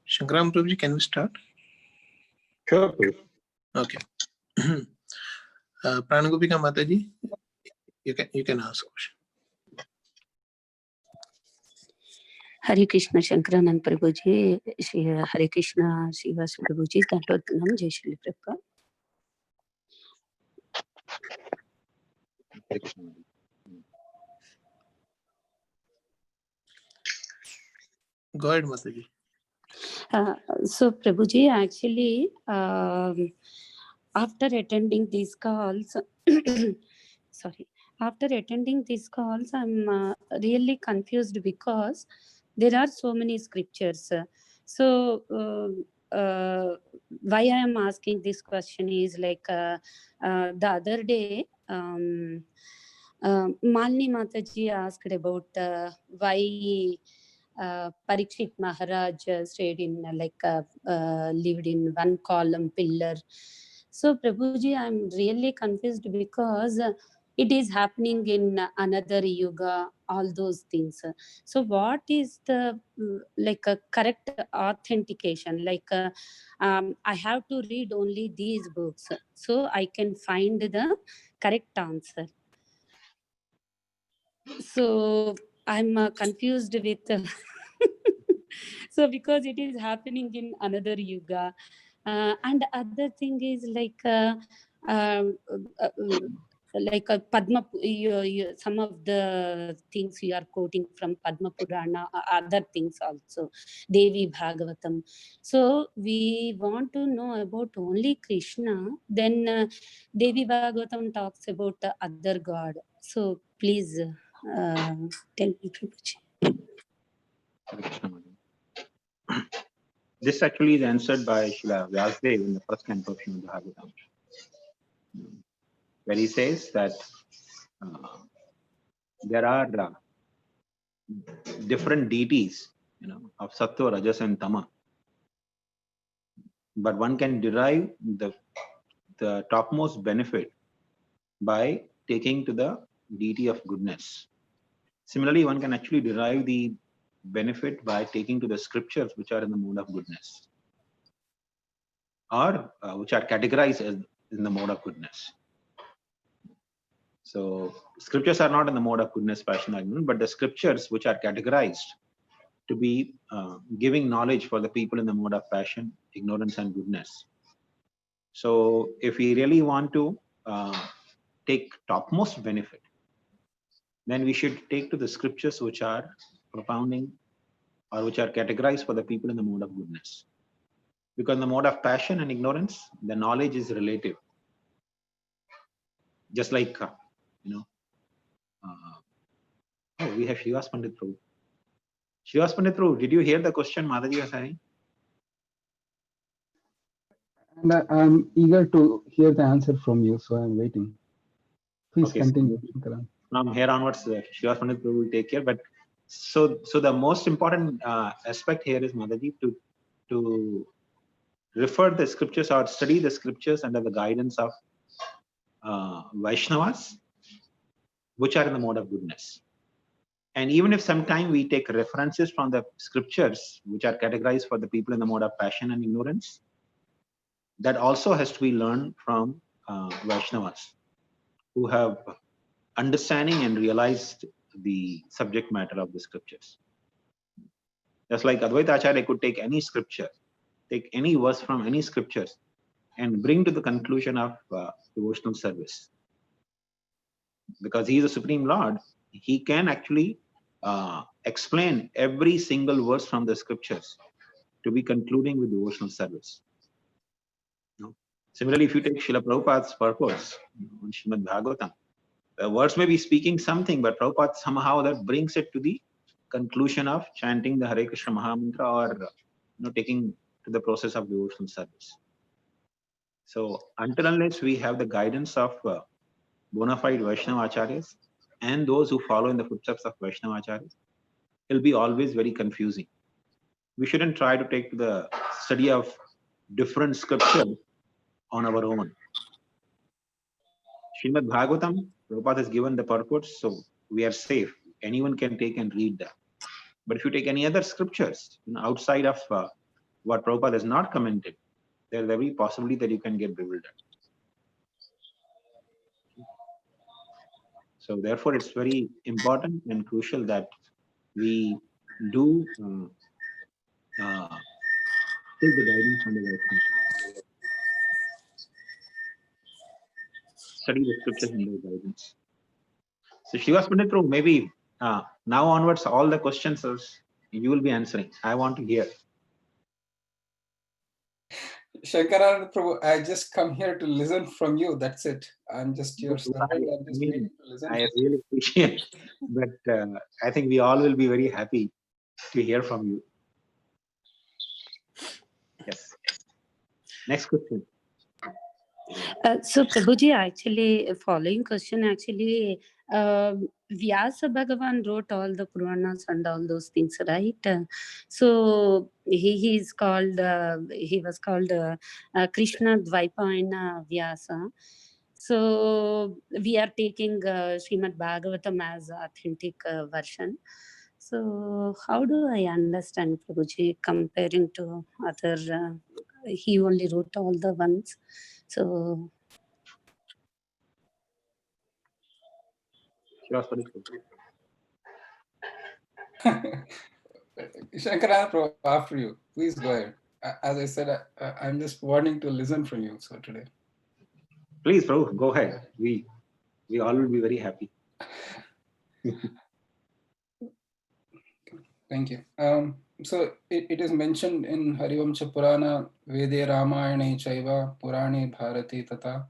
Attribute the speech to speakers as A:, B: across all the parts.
A: Shankaram Prabhuji, can we start?
B: Sure, please.
A: Okay. Pranagopika Mataji, you can ask question.
C: Hare Krishna, Shankarananda Prabhuji, Hare Krishna, Srivas Prabhuji, Dandavat Pranams, Jai Shri Prabhupada.
A: Go ahead, Mataji.
C: So, Prabhuji, actually, after attending these calls, after attending these calls, I'm really confused because there are so many scriptures. So, why I am asking this question is like the other day, Malini Mataji asked about why Parikshit Maharaj stayed in lived in one column pillar. So Prabhuji, I'm really confused because it is happening in another yuga, all those things. So what is the correct authentication? I have to read only these books so I can find the correct answer. So I'm confused with so because it is happening in another yuga, and other thing is Padma, some of the things you are quoting from Padma Purana, other things also, Devi Bhagavatam. So we want to know about only Krishna, then Devi Bhagavatam talks about the other god. So please tell me, Prabhuji.
B: This actually is answered by Srila Vyasdev in the first canto of Srimad Bhagavatam, where he says that there are different deities, of Sattva, Rajas, and Tama, but one can derive the topmost benefit by taking to the deity of goodness. Similarly, one can actually derive the benefit by taking to the scriptures which are in the mode of goodness, or which are categorized as in the mode of goodness. So scriptures are not in the mode of goodness, passion, argument, but the scriptures which are categorized to be giving knowledge for the people in the mode of passion, ignorance, and goodness. So if we really want to take topmost benefit, then we should take to the scriptures which are propounding or which are categorized for the people in the mode of goodness. Because in the mode of passion and ignorance, the knowledge is relative. Just like, we have Srivas Pandit Prabhu. Srivas Pandit Prabhu, did you hear the question Mataji was saying?
D: And I'm eager to hear the answer from you, so I'm waiting. Please continue.
B: From here onwards, Srivas Pandit Prabhu will take care. But so the most important aspect here is, Mataji, to refer the scriptures or study the scriptures under the guidance of Vaishnavas, which are in the mode of goodness. And even if sometime we take references from the scriptures, which are categorized for the people in the mode of passion and ignorance, that also has to be learned from Vaishnavas, who have understanding and realized the subject matter of the scriptures. Just like Advaita Acharya could take any scripture, take any verse from any scriptures, and bring to the conclusion of devotional service. Because he is the Supreme Lord, he can actually explain every single verse from the scriptures to be concluding with devotional service. Similarly, if you take Srila Prabhupada's purpose on Srimad Bhagavatam, the words may be speaking something, but Prabhupada somehow that brings it to the conclusion of chanting the Hare Krishna Mahamantra or taking to the process of devotional service. So until unless we have the guidance of bona fide Vaishnava Acharyas and those who follow in the footsteps of Vaishnava Acharyas, it will be always very confusing. We shouldn't try to take to the study of different scriptures on our own. Srimad Bhagavatam, Prabhupada has given the purport, so we are safe. Anyone can take and read that. But if you take any other scriptures outside of what Prabhupada has not commented, there's every possibility that you can get bewildered. So therefore, it's very important and crucial that we do take the guidance from the Vaishnavas. Study the scriptures and their guidance. So Shivas Pandit Prabhu, maybe now onwards, all the questions you will be answering. I want to hear.
E: Shankarananda Prabhu, I just come here to listen from you. That's it. I'm just your servant. I'm just waiting to listen.
B: I really appreciate, but I think we all will be very happy to hear from you. Yes. Next question.
C: So Prabhuji, actually, following question, actually, Vyasa Bhagavan wrote all the Puranas and all those things, right? So he was called Krishna Dvaipayana Vyasa. So we are taking Srimad Bhagavatam as authentic version. So how do I understand, Prabhuji, comparing to other? He only wrote all the ones. So
E: Shankarananda Prabhu, after you. Please go ahead. As I said, I'm just wanting to listen from you. So today.
B: Please, Prabhu, go ahead. We all will be very happy.
E: Thank you. So it is mentioned in Harivamsha Purana, Vede Ramayane Chaiva, Purane Bharati Tata,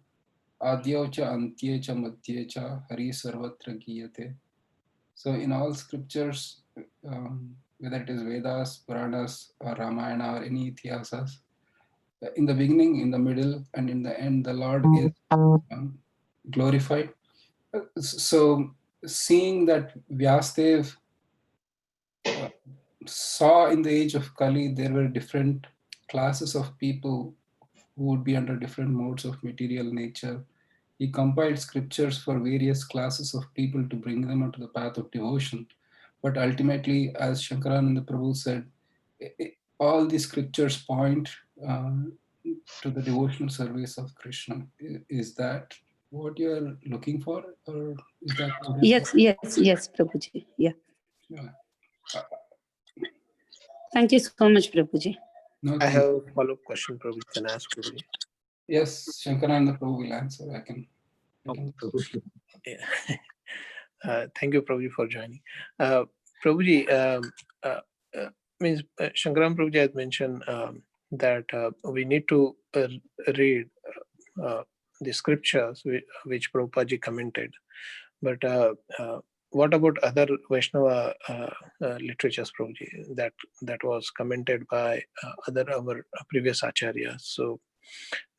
E: Adyaucha Antyecha Madhyecha, Hari Sarvatra Giyate. So in all scriptures, whether it is Vedas, Puranas, or Ramayana, or any Itihasas, in the beginning, in the middle, and in the end, the Lord is glorified. So seeing that Vyasadev saw in the age of Kali, there were different classes of people who would be under different modes of material nature. He compiled scriptures for various classes of people to bring them onto the path of devotion. But ultimately, as Shankarananda Prabhu said, all these scriptures point to the devotional service of Krishna. Is that what you're looking for? Or is that
C: yes, Prabhuji. Yeah. Thank you so much, Prabhuji.
E: No,
A: I have a follow-up question, Prabhu. Can I ask Prabhuji?
E: Yes, Shankarananda Prabhu will answer. I can.
A: Yeah. Thank you, Prabhuji, for joining. Prabhuji, means Shankaran Prabhuji has mentioned that we need to read the scriptures which Prabhupada commented. But what about other Vaishnava literatures, Prabhuji, that was commented by our previous acharyas? So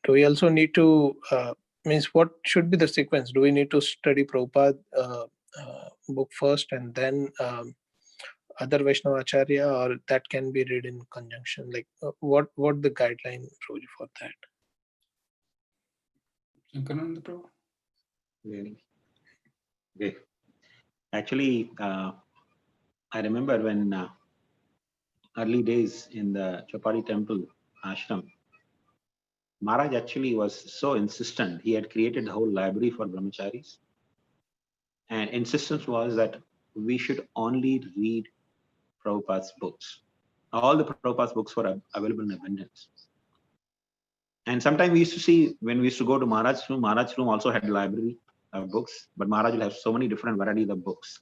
A: do we also need to, means what should be the sequence? Do we need to study Prabhupada book first and then other Vaishnava acharya, or that can be read in conjunction? Like what the guideline, Prabhuji, for that?
E: Shankarananda Prabhu?
B: Really? Okay. Actually, I remember when early days in the Chapadi temple ashram, Maharaj actually was so insistent. He had created a whole library for brahmacharis. And insistence was that we should only read Prabhupada's books. All the Prabhupada's books were available in abundance. And sometimes we used to see, when we used to go to Maharaj's room also had a library of books, but Maharaj will have so many different varieties of books.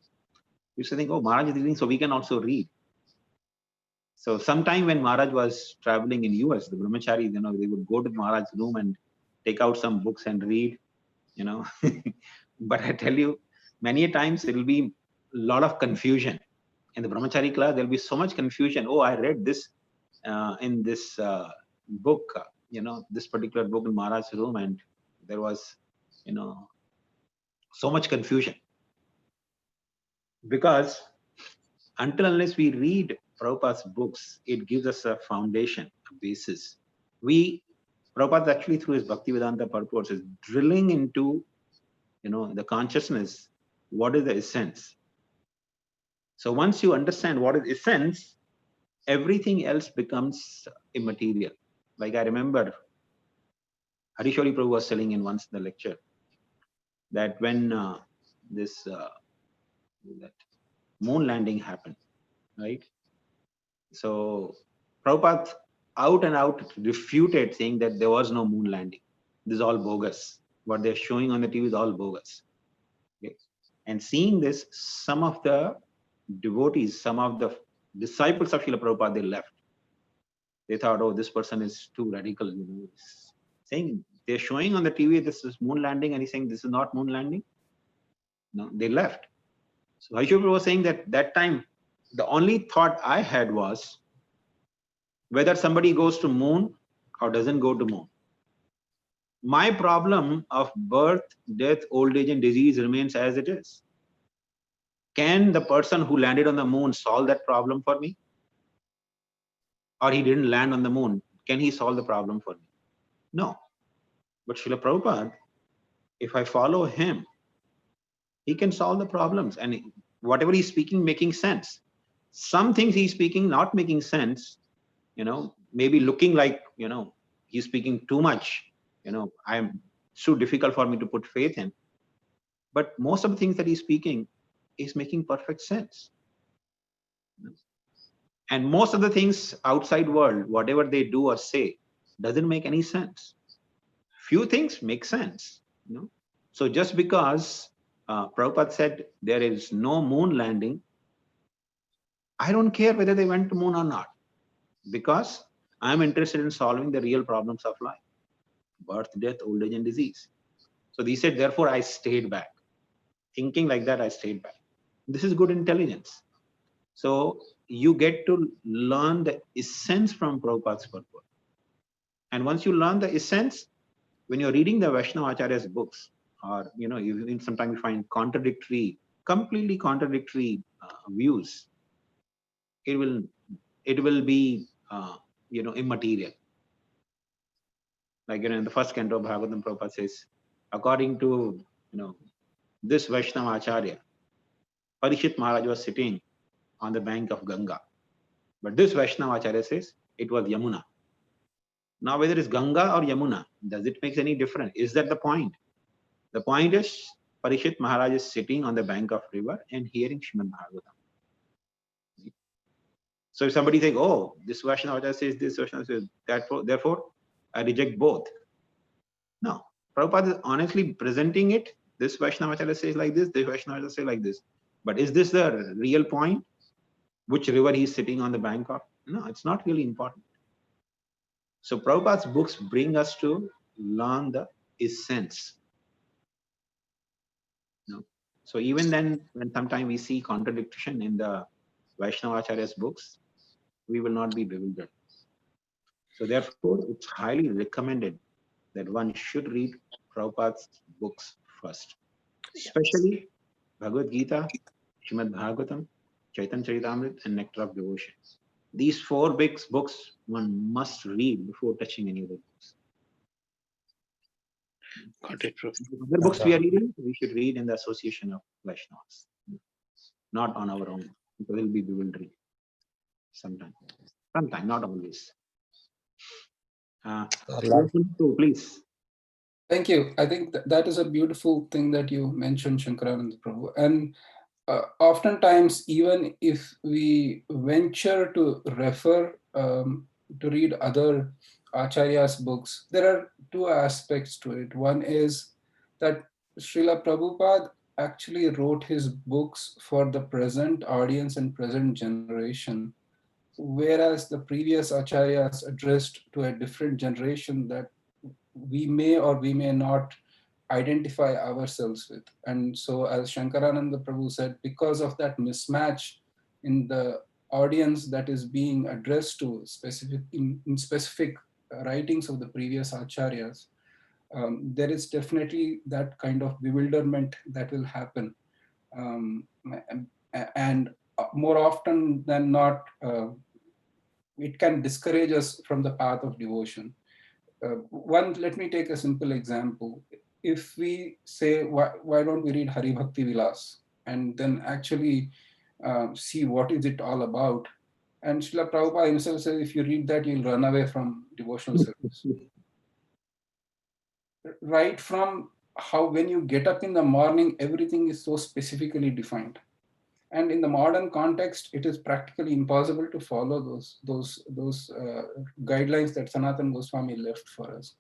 B: We used to think, oh, Maharaj is reading, so we can also read. So sometime when Maharaj was traveling in US, the brahmacharis, they would go to Maharaj's room and take out some books and read, But I tell you, many times it will be a lot of confusion. In the brahmachari class, there'll be so much confusion. Oh, I read this in this book, this particular book in Maharaj's room, and there was, so much confusion. Because until unless we read Prabhupada's books, it gives us a foundation, a basis. Prabhupada actually through his Bhaktivedanta purport is drilling into, the consciousness, what is the essence. So once you understand what is essence, everything else becomes immaterial. Like I remember Harishori Prabhu was telling in once the lecture that when that moon landing happened, right? So Prabhupada out and out refuted, saying that there was no moon landing. This is all bogus. What they're showing on the TV is all bogus. Okay? And seeing this, some of the devotees, some of the disciples of Srila Prabhupada, they left. They thought, oh, this person is too radical. You know, saying they're showing on the TV this is moon landing, and he's saying this is not moon landing. No, they left. So Harishori was saying that time, the only thought I had was whether somebody goes to moon or doesn't go to moon. My problem of birth, death, old age, and disease remains as it is. Can the person who landed on the moon solve that problem for me? Or he didn't land on the moon. Can he solve the problem for me? No. But Srila Prabhupada, if I follow him, he can solve the problems. And whatever he's speaking, making sense. Some things he's speaking not making sense, you know, maybe looking like, you know, he's speaking too much, you know, I'm so difficult for me to put faith in. But most of the things that he's speaking is making perfect sense. And most of the things outside world, whatever they do or say, doesn't make any sense. Few things make sense, you know. So just because Prabhupada said there is no moon landing, I don't care whether they went to moon or not, because I'm interested in solving the real problems of life: birth, death, old age, and disease. So he said, therefore I stayed back. Thinking like that, I stayed back. This is good intelligence. So you get to learn the essence from Prabhupada's purport. And once you learn the essence, when you're reading the Vaishnava Acharya's books, or you know, even sometimes you find contradictory, completely contradictory views, it will be you know, immaterial. Like, you know, in the first canto of Bhagavatam, Prabhupada says, according to, you know, this Vaishnava Acharya, Parishit Maharaj was sitting on the bank of Ganga. But this Vaishnava Acharya says it was Yamuna. Now, whether it's Ganga or Yamuna, does it make any difference? Is that the point? The point is, Parishit Maharaj is sitting on the bank of river and hearing Srimad Bhagavatam. So if somebody says, oh, this Vaishnava Acharya says this, Vaishnava says that, therefore I reject both. No. Prabhupada is honestly presenting it. This Vaishnava Acharya says like this Vaishnava Acharya says like this. But is this the real point? Which river he's sitting on the bank of? No, it's not really important. So Prabhupada's books bring us to learn the essence. No? So even then, when sometimes we see contradiction in the Vaishnava Acharya's books, we will not be bewildered. So therefore, it's highly recommended that one should read Prabhupada's books first, especially Bhagavad Gita, Srimad Bhagavatam, Chaitanya Charitamrita, and Nectar of Devotion. These four big books one must read before touching any other books.
A: Got it, Prabhu.
B: The other books we are reading, we should read in the association of Vaishnavas, not on our own, because it will be bewildering sometimes. Sometimes, not always. Please.
E: Thank you. I think that is a beautiful thing that you mentioned, Shankarananda Prabhu. And oftentimes, even if we venture to refer to read other Acharya's books, there are two aspects to it. One is that Srila Prabhupada actually wrote his books for the present audience and present generation, whereas the previous Acharyas addressed to a different generation that we may or we may not identify ourselves with. And so, as Shankarananda Prabhu said, because of that mismatch in the audience that is being addressed to in specific writings of the previous acharyas, there is definitely that kind of bewilderment that will happen. And more often than not, it can discourage us from the path of devotion. Let me take a simple example. If we say, why don't we read Hari Bhakti Vilas and then actually see what is it all about, And Srila Prabhupada himself says, if you read that, you'll run away from devotional service. Right from how when you get up in the morning, everything is so specifically defined. And in the modern context, it is practically impossible to follow those guidelines that Sanatana Goswami left for us.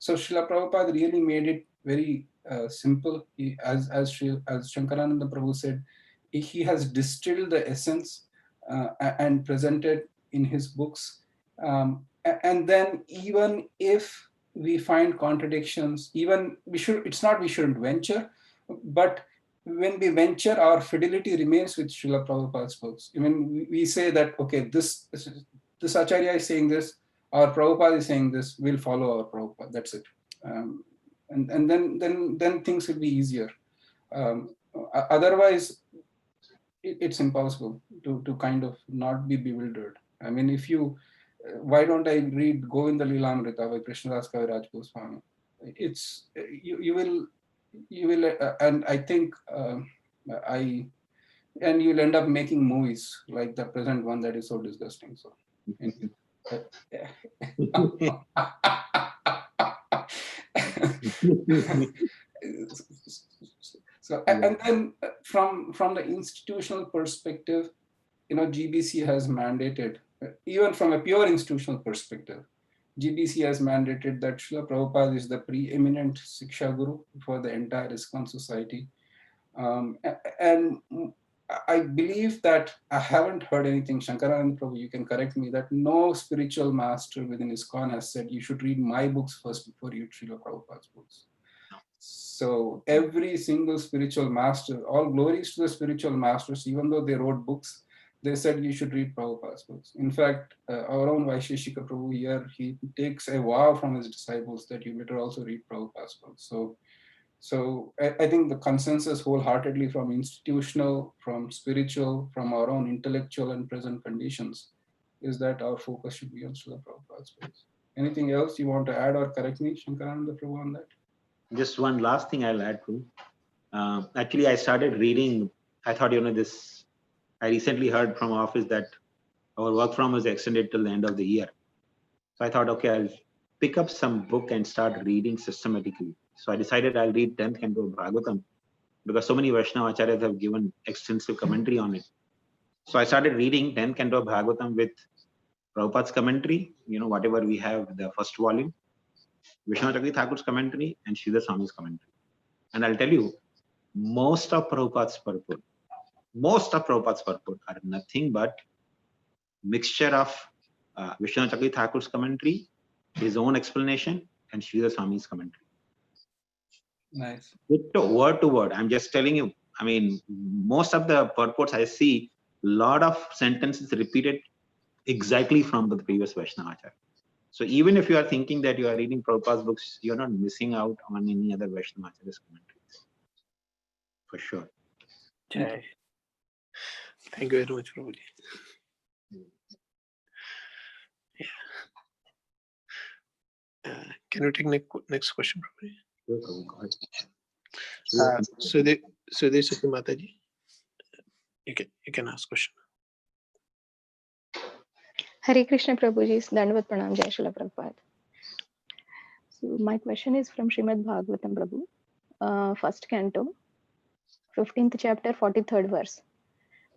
E: So Srila Prabhupada really made it very simple. As Shankarananda Prabhu said, he has distilled the essence and presented in his books. And then even if we find contradictions, it's not we shouldn't venture, but when we venture, our fidelity remains with Srila Prabhupada's books. I mean, we say that, okay, this Acharya is saying this, our Prabhupada is saying this, we'll follow our Prabhupada, that's it. And then things will be easier. Otherwise, it's impossible to kind of not be bewildered. I mean, if you, why don't I read Govinda Lilamrita by Krishnadas Kaviraj Goswami? It's, you will, and I think and you'll end up making movies like the present one that is so disgusting. So, so and then from the institutional perspective, GBC has mandated, even from a pure institutional perspective, GBC has mandated that Srila Prabhupada is the preeminent Siksha Guru for the entire ISKCON society. And I believe that I haven't heard anything, Shankarananda Prabhu, you can correct me, that no spiritual master within ISKCON has said you should read my books first before you read Srila Prabhupada's books. So every single spiritual master, all glories to the spiritual masters, even though they wrote books, they said you should read Prabhupada's books. In fact, our own Vaisheshika Prabhu here, he takes a vow from his disciples that you better also read Prabhupada's books. So I think the consensus wholeheartedly from institutional, from spiritual, from our own intellectual and present conditions is that our focus should be on Srila Prabhupada's books. Anything else you want to add or correct me, Shankarananda Prabhu, on that?
B: Just one last thing I'll add to. Actually, I started reading. I thought, this. I recently heard from office that our work from is extended till the end of the year. So I thought, okay, I'll pick up some book and start reading systematically. So I decided I'll read 10th Canto of Bhagavatam because so many Vaishnava Acharyas have given extensive commentary on it. So I started reading 10th Canto of Bhagavatam with Prabhupada's commentary, whatever we have, the first volume, Vishnu Chakri Thakur's commentary, and Sridhar Swami's commentary. And I'll tell you, most of Prabhupada's purport are nothing but mixture of Vishnu Chakri Thakur's commentary, his own explanation, and Sridhar Swami's commentary.
E: Nice.
B: Word to word. I'm just telling you. I mean, most of the purports I see, a lot of sentences repeated exactly from the previous Vaishnava Acharya. So even if you are thinking that you are reading Prabhupada's books, you're not missing out on any other Vaishnava Acharya's commentaries. For sure.
A: Okay. Thank you very much, Prabhuji. Yeah. Can you take next question, Prabhuji? Sudhe Sati Mataji, you can ask question.
F: Hare Krishna Prabhuji, Dandavat Pranams, Jai Srila Prabhupada. So my question is from Srimad Bhagavatam Prabhu, first canto, 15th chapter, 43rd verse.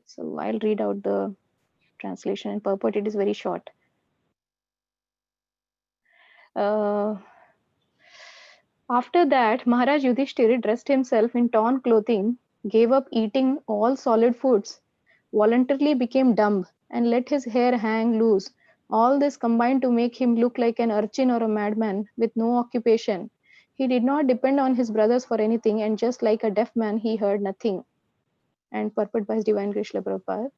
F: So I'll read out the translation and purport. It is very short. After that, Maharaj Yudhishthira dressed himself in torn clothing, gave up eating all solid foods, voluntarily became dumb, and let his hair hang loose. All this combined to make him look like an urchin or a madman with no occupation. He did not depend on his brothers for anything, and just like a deaf man, he heard nothing. And purport by His Divine Grace Srila Prabhupada.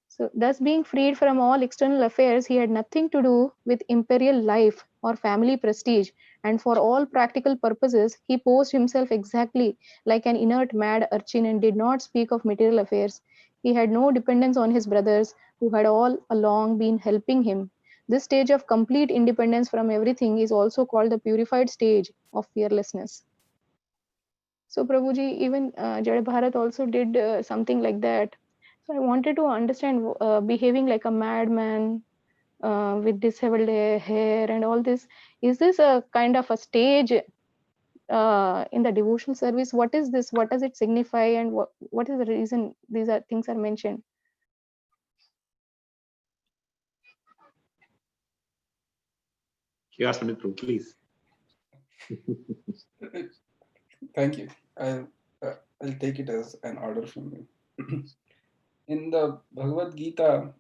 F: So, thus being freed from all external affairs, he had nothing to do with imperial life or family prestige, and for all practical purposes, he posed himself exactly like an inert mad urchin and did not speak of material affairs. He had no dependence on his brothers, who had all along been helping him. This stage of complete independence from everything is also called the purified stage of fearlessness. So, Prabhuji, even Jadabharat also did something like that. So I wanted to understand behaving like a madman with disheveled hair and all this. Is this a kind of a stage in the devotional service? What is this? What does it signify? And what is the reason these things are mentioned?
B: Yes, Prabhu, please.
E: Thank you. I'll take it as an order from you. In the Bhagavad Gita,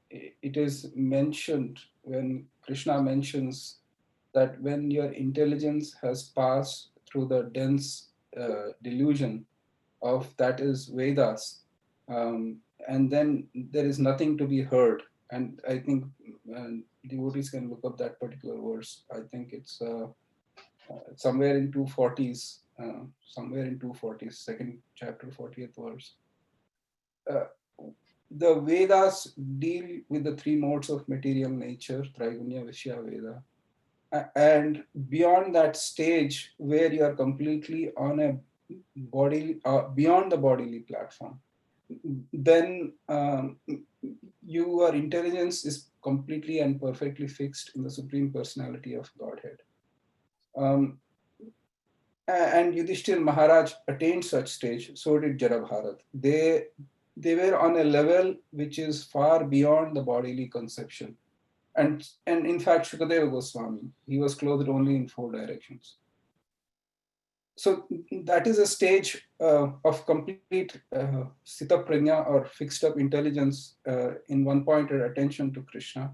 E: it is mentioned when Krishna mentions that when your intelligence has passed through the dense delusion of that is Vedas, and then there is nothing to be heard. And I think devotees can look up that particular verse. I think it's somewhere in 240s, second chapter, 40th verse. The Vedas deal with the three modes of material nature, Traigunya, Vishya, Veda. And beyond that stage where you are completely on a body, beyond the bodily platform, then your intelligence is completely and perfectly fixed in the Supreme Personality of Godhead. And Yudhishthira Maharaj attained such stage, so did Jadabharat. They were on a level which is far beyond the bodily conception. And in fact, Shukadeva Goswami, he was clothed only in 4 directions. So that is a stage of complete sthita prajna, or fixed up intelligence in one-pointed attention to Krishna.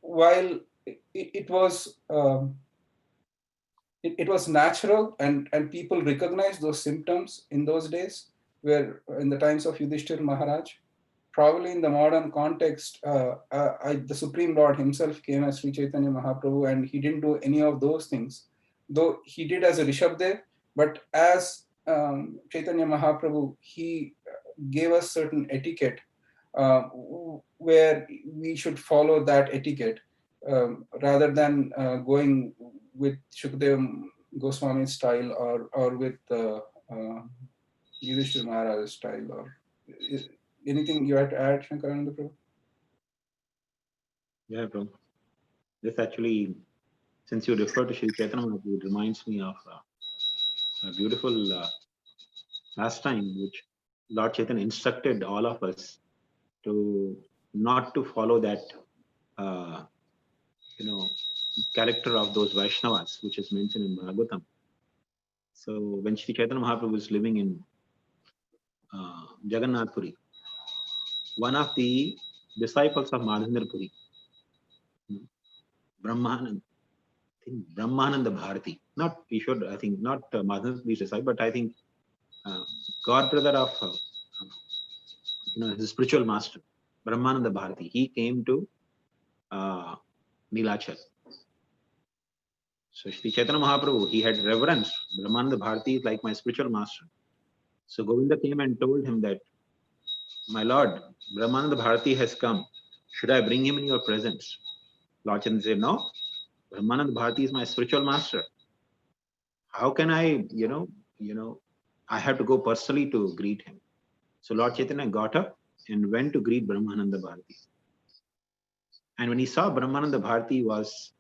E: While it was natural, and people recognized those symptoms in those days, where in the times of Yudhishthira Maharaj. Probably in the modern context, the Supreme Lord himself came as Sri Chaitanya Mahaprabhu, and he didn't do any of those things, though he did as a Rishabdev. But as Chaitanya Mahaprabhu, he gave us certain etiquette where we should follow that etiquette rather than going with Shukadeva Goswami's style or with Yudhishthira Maharaj's style. Or anything you had to add, Shankarananda Prabhu?
B: Yeah, Prabhu. This actually, since you refer to Sri Chaitanya Mahaprabhu, it reminds me of a beautiful pastime which Lord Chaitanya instructed all of us to not to follow that, character of those Vaishnavas, which is mentioned in Bhagavatam. So when Sri Chaitanya Mahaprabhu was living in Jagannath Puri, one of the disciples of Madhendra Puri, Brahmananda Bharati, not Madhendra Puri's disciple, but I think god brother of his spiritual master, Brahmananda Bharati, he came to Nilachal. So Sri Chaitanya Mahaprabhu, he had reverence. Brahmananda Bharati is like my spiritual master. So Govinda came and told him that, my lord, Brahmananda Bharati has come. Should I bring him in your presence? Lord Chaitanya said, no, Brahmananda Bharati is my spiritual master. How can I, I have to go personally to greet him. So Lord Chaitanya got up and went to greet Brahmananda Bharati. And when he saw Brahmananda Bharati was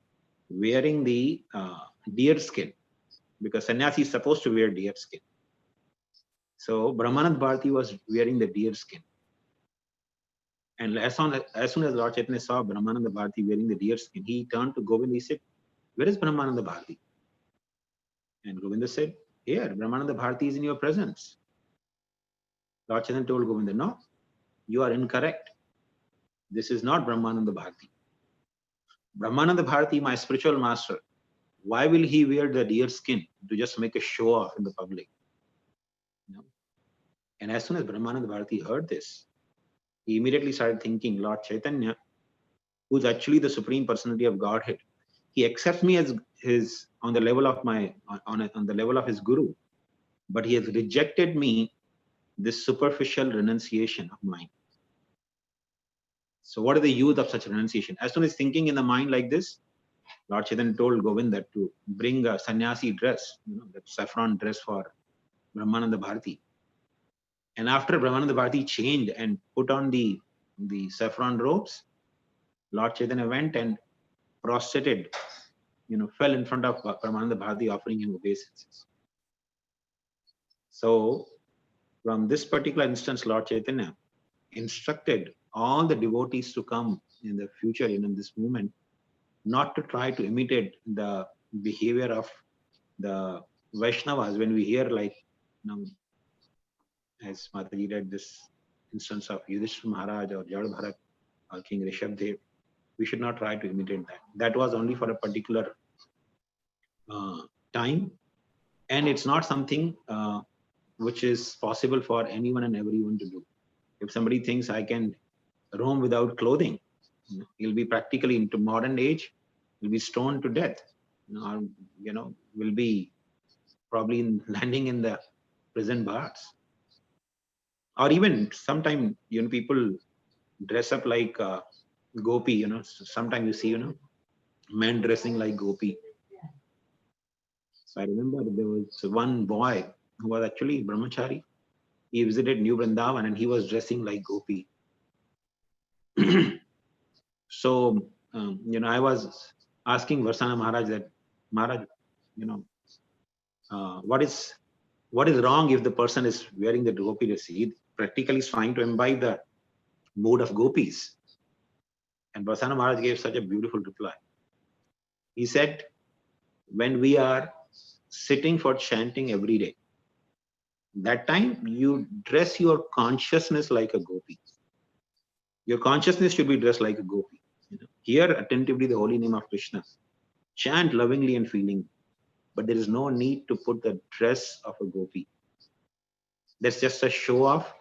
B: wearing the deer skin, because sannyasi is supposed to wear deer skin. So Brahmananda Bharati was wearing the deer skin. And as soon as Lord Chaitanya saw Brahmananda Bharati wearing the deer skin, he turned to Govinda. He said, where is Brahmananda Bharati? And Govinda said, here, Brahmananda Bharati is in your presence. Lord Chaitanya told Govinda, no, you are incorrect. This is not Brahmananda Bharati. Brahmananda Bharati, my spiritual master, why will he wear the deer skin to just make a show off in the public? And as soon as Brahmananda Bharati heard this, he immediately started thinking, Lord Chaitanya, who's actually the Supreme Personality of Godhead, he accepts me as his on the level of the level of his guru, but he has rejected me, this superficial renunciation of mine. So what is the use of such renunciation? As soon as thinking in the mind like this, Lord Chaitanya told Govinda to bring a sannyasi dress, that saffron dress for Brahmananda Bharati. And after Brahmananda Bharati changed and put on the saffron robes, Lord Chaitanya went and prostrated, fell in front of Brahmananda Bharati, offering him obeisances. So from this particular instance, Lord Chaitanya instructed all the devotees to come in the future, in this movement, not to try to imitate the behavior of the Vaishnavas. When we hear, like, as Mataji read this instance of Yudhishthira Maharaj or Jadabharat or King Rishabdev, we should not try to imitate that. That was only for a particular time, and it's not something which is possible for anyone and everyone to do. If somebody thinks I can roam without clothing, he'll be practically, into modern age, will be stoned to death, or will be probably landing in the prison bars. Or even sometimes, people dress up like gopi. Sometimes you see, men dressing like gopi. So I remember there was one boy who was actually brahmachari. He visited New Vrindavan and he was dressing like gopi. So, I was asking Varsana Maharaj that, Maharaj, what is wrong if the person is wearing the gopi dress? He practically is trying to imbibe the mood of gopis. And Varsana Maharaj gave such a beautiful reply. He said, when we are sitting for chanting every day, that time you dress your consciousness like a gopi. Your consciousness should be dressed like a gopi. Hear attentively the holy name of Krishna. Chant lovingly and feelingly. But there is no need to put the dress of a gopi. That's just a show off,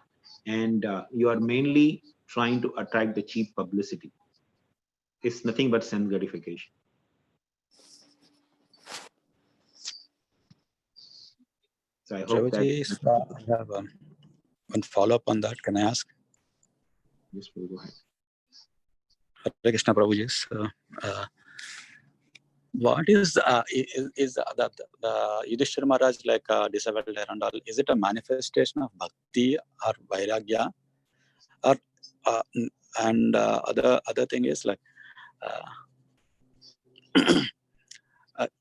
B: and you are mainly trying to attract the cheap publicity. It's nothing but sense gratification. So I hope
G: that I have one follow-up on that. Can I ask?
B: Yes, please go ahead.
G: Hare Krishna, Prabhuji. What is the Yudhishthira Maharaj like disabled hair and all? Is it a manifestation of bhakti or vairagya? Or other thing is like,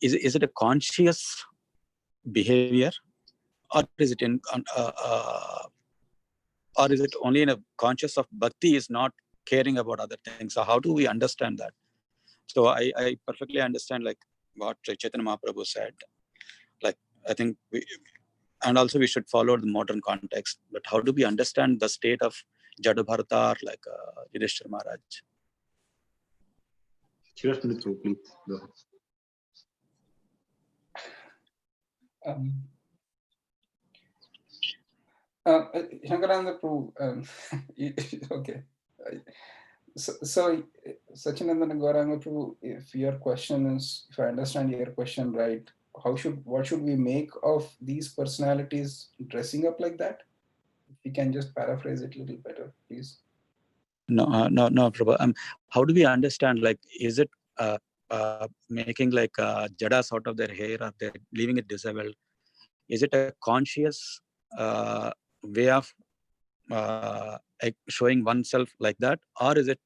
G: is it a conscious behavior, or is it or is it only in a conscious of bhakti is not caring about other things? So how do we understand that? So I perfectly understand like what Chaitanya Mahaprabhu said. Like, I think and also we should follow the modern context. But how do we understand the state of Jadabharat or like Yudhishthira Maharaj?
B: Please go
E: ahead. Shankarananda Prabhu, okay. So Sachinandana Gauranga Prabhu, if I understand your question right, what should we make of these personalities dressing up like that? If you can just paraphrase it a little better, please.
G: No, Prabhu. How do we understand? Like, is it making like jadas out of their hair, or they're leaving it disabled? Is it a conscious way of showing oneself like that, or is it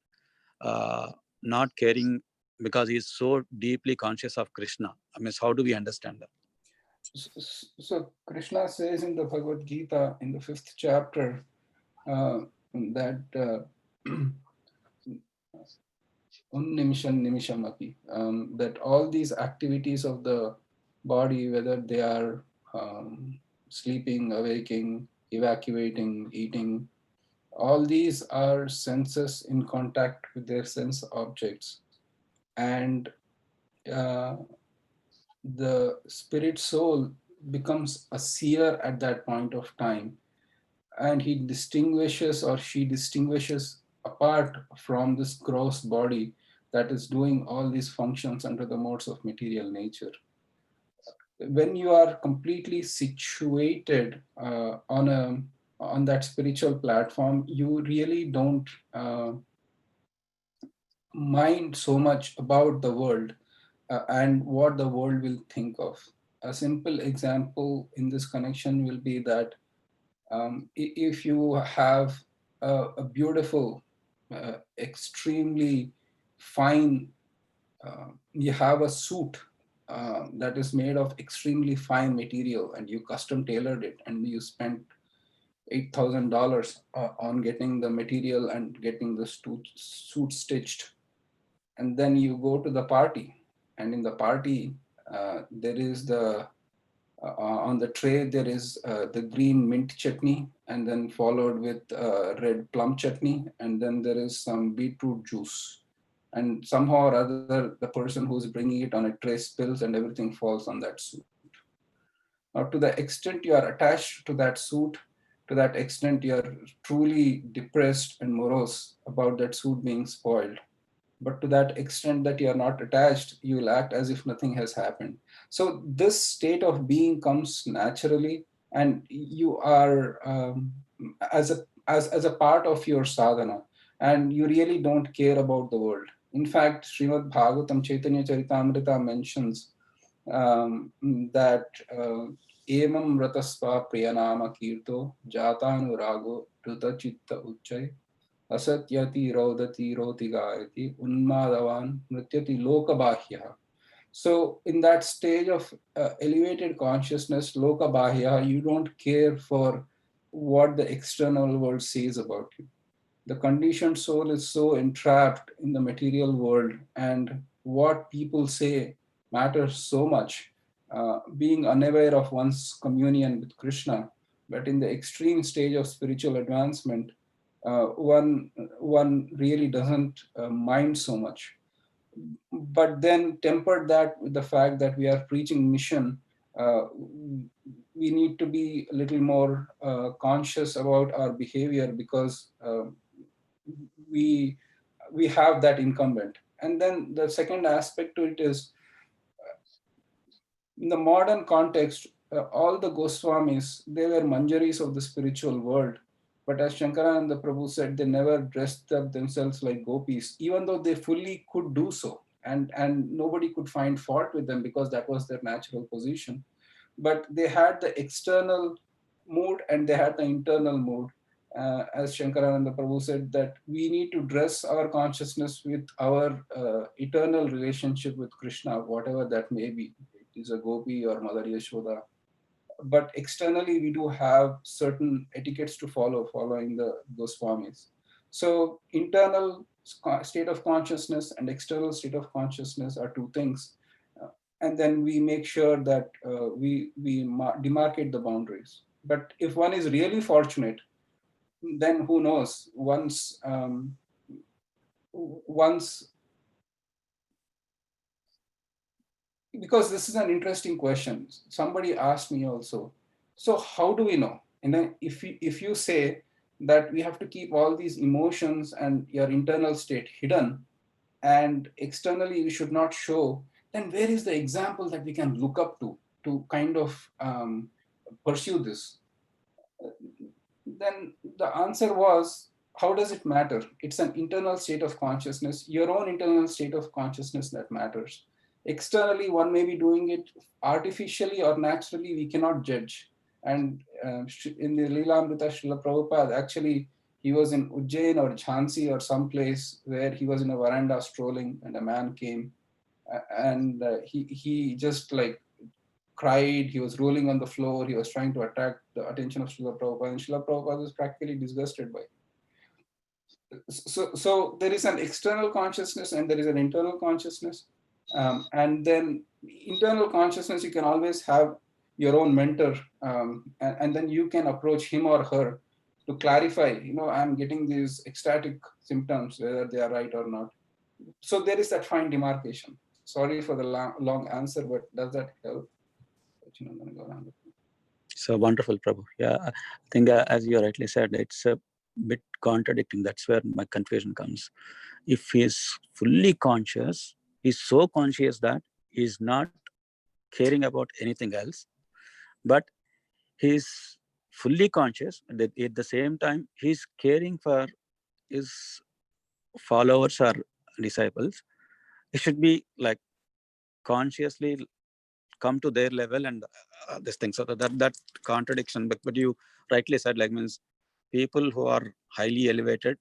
G: not caring because he's so deeply conscious of Krishna? I mean, how do we understand that?
E: So Krishna says in the Bhagavad Gita in the 5th chapter that that all these activities of the body, whether they are sleeping, awaking, evacuating, eating, all these are senses in contact with their sense objects. And the spirit soul becomes a seer at that point of time. And he distinguishes, or she distinguishes, apart from this gross body that is doing all these functions under the modes of material nature. When you are completely situated on that spiritual platform, you really don't mind so much about the world and what the world will think of. A simple example in this connection will be that If you have a beautiful, extremely fine, you have a suit that is made of extremely fine material and you custom tailored it and you spent $8,000 on getting the material and getting the suit stitched. And then you go to the party, and in the party, there is on the tray, there is the green mint chutney, and then followed with red plum chutney, and then there is some beetroot juice. And somehow or other, the person who's bringing it on a tray spills and everything falls on that suit. Now, to the extent you are attached to that suit, to that extent you are truly depressed and morose about that suit being spoiled. But to that extent that you are not attached, you will act as if nothing has happened. So this state of being comes naturally, and you are as a part of your sadhana, and you really don't care about the world. In fact, Srimad Bhagavatam Chaitanya Charitamrita mentions that emam ratasva priyanama kirto jatanurago tuta chitta uchay asatyati raudati roti gayati unmadavan nrityati lokabahya. So in that stage of elevated consciousness, lokabahya, you don't care for what the external world says about you. The conditioned soul is so entrapped in the material world, and what people say matters so much. Being unaware of one's communion with Krishna, but in the extreme stage of spiritual advancement, one really doesn't mind so much. But then tempered that with the fact that we are preaching mission, we need to be a little more conscious about our behavior, because we have that incumbent. And then the second aspect to it is, in the modern context, all the Goswamis, they were manjaris of the spiritual world. But as Shankarananda Prabhu said, they never dressed up themselves like gopis, even though they fully could do so. And nobody could find fault with them because that was their natural position. But they had the external mood and they had the internal mood. As Shankarananda Prabhu said, that we need to dress our consciousness with our eternal relationship with Krishna, whatever that may be. It is a gopi or Mother Yashoda. But externally, we do have certain etiquettes to follow, following the Goswamis. So internal state of consciousness and external state of consciousness are two things. And then we make sure that we demarcate the boundaries. But if one is really fortunate, then who knows, once because this is an interesting question. Somebody asked me also, so how do we know? And then if you say that we have to keep all these emotions and your internal state hidden, and externally you should not show, then where is the example that we can look up to kind of pursue this? Then the answer was, how does it matter? It's an internal state of consciousness, your own internal state of consciousness that matters. Externally, one may be doing it artificially or naturally, we cannot judge. And in the Leelamrita, Srila Prabhupada, actually, he was in Ujjain or Jhansi or someplace where he was in a veranda strolling, and a man came, and he just like cried, he was rolling on the floor, he was trying to attract the attention of Srila Prabhupada, and Srila Prabhupada was practically disgusted by it. So there is an external consciousness and there is an internal consciousness. And then internal consciousness, you can always have your own mentor, and then you can approach him or her to clarify, I'm getting these ecstatic symptoms, whether they are right or not. So there is that fine demarcation. Sorry for the long answer, but does that help? I'm going to go around.
G: So wonderful, Prabhu. Yeah, I think as you rightly said, it's a bit contradicting. That's where my confusion comes. If he's fully conscious, he's so conscious that he's not caring about anything else, but he's fully conscious. At the same time, he's caring for his followers or disciples. He should be like consciously come to their level and this thing. So that contradiction, but you rightly said, like, means people who are highly elevated,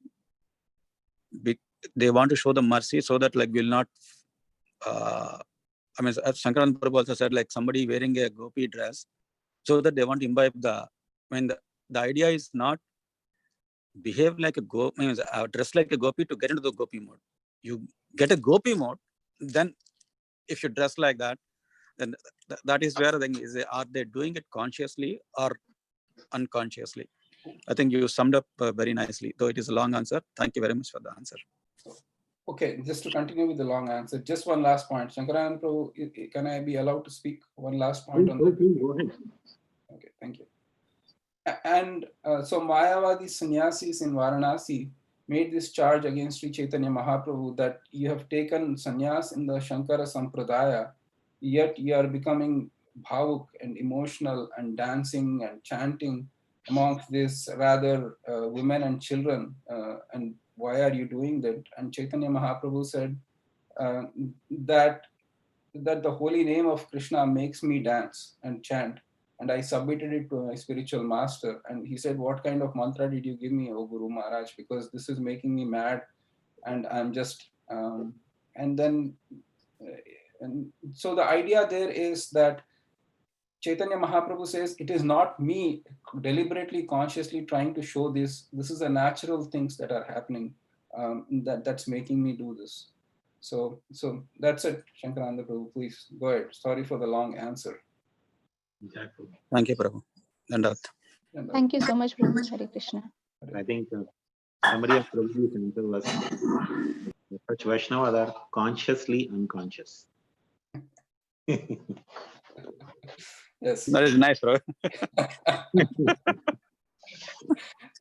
G: they want to show the mercy so that, like, will not I mean, Shankarananda Prabhu also said, like, somebody wearing a gopi dress, so that they want to imbibe the, I mean, the idea is not behave like a gopi, means dress like a gopi to get into the gopi mode. You get a gopi mode, then if you dress like that, then that is where the thing is, are they doing it consciously or unconsciously? I think you summed up very nicely, though it is a long answer. Thank you very much for the answer.
E: Okay, just to continue with the long answer, just one last point. Shankarananda Prabhu, can I be allowed to speak one last point on that?
B: Go ahead.
E: Okay, thank you. And so Mayavadi sannyasis in Varanasi made this charge against Sri Chaitanya Mahaprabhu that you have taken sannyas in the Shankara Sampradaya, yet you are becoming bhavuk and emotional and dancing and chanting amongst these rather women and children. And why are you doing that? And Chaitanya Mahaprabhu said that the holy name of Krishna makes me dance and chant. And I submitted it to my spiritual master. And he said, what kind of mantra did you give me, O Guru Maharaj? Because this is making me mad. And I'm just, and so the idea there is that Chaitanya Mahaprabhu says, it is not me deliberately, consciously trying to show this. This is the natural things that are happening that's making me do this. So that's it, Shankarananda Prabhu. Please go ahead. Sorry for the long answer.
B: Exactly.
G: Thank you, Prabhu. Dandavat.
F: Thank you so much, Prabhu. Hare Krishna.
B: I think summary of Prabhu's answer was such Vaishnavas are consciously unconscious.
E: Yes.
G: That is nice, bro.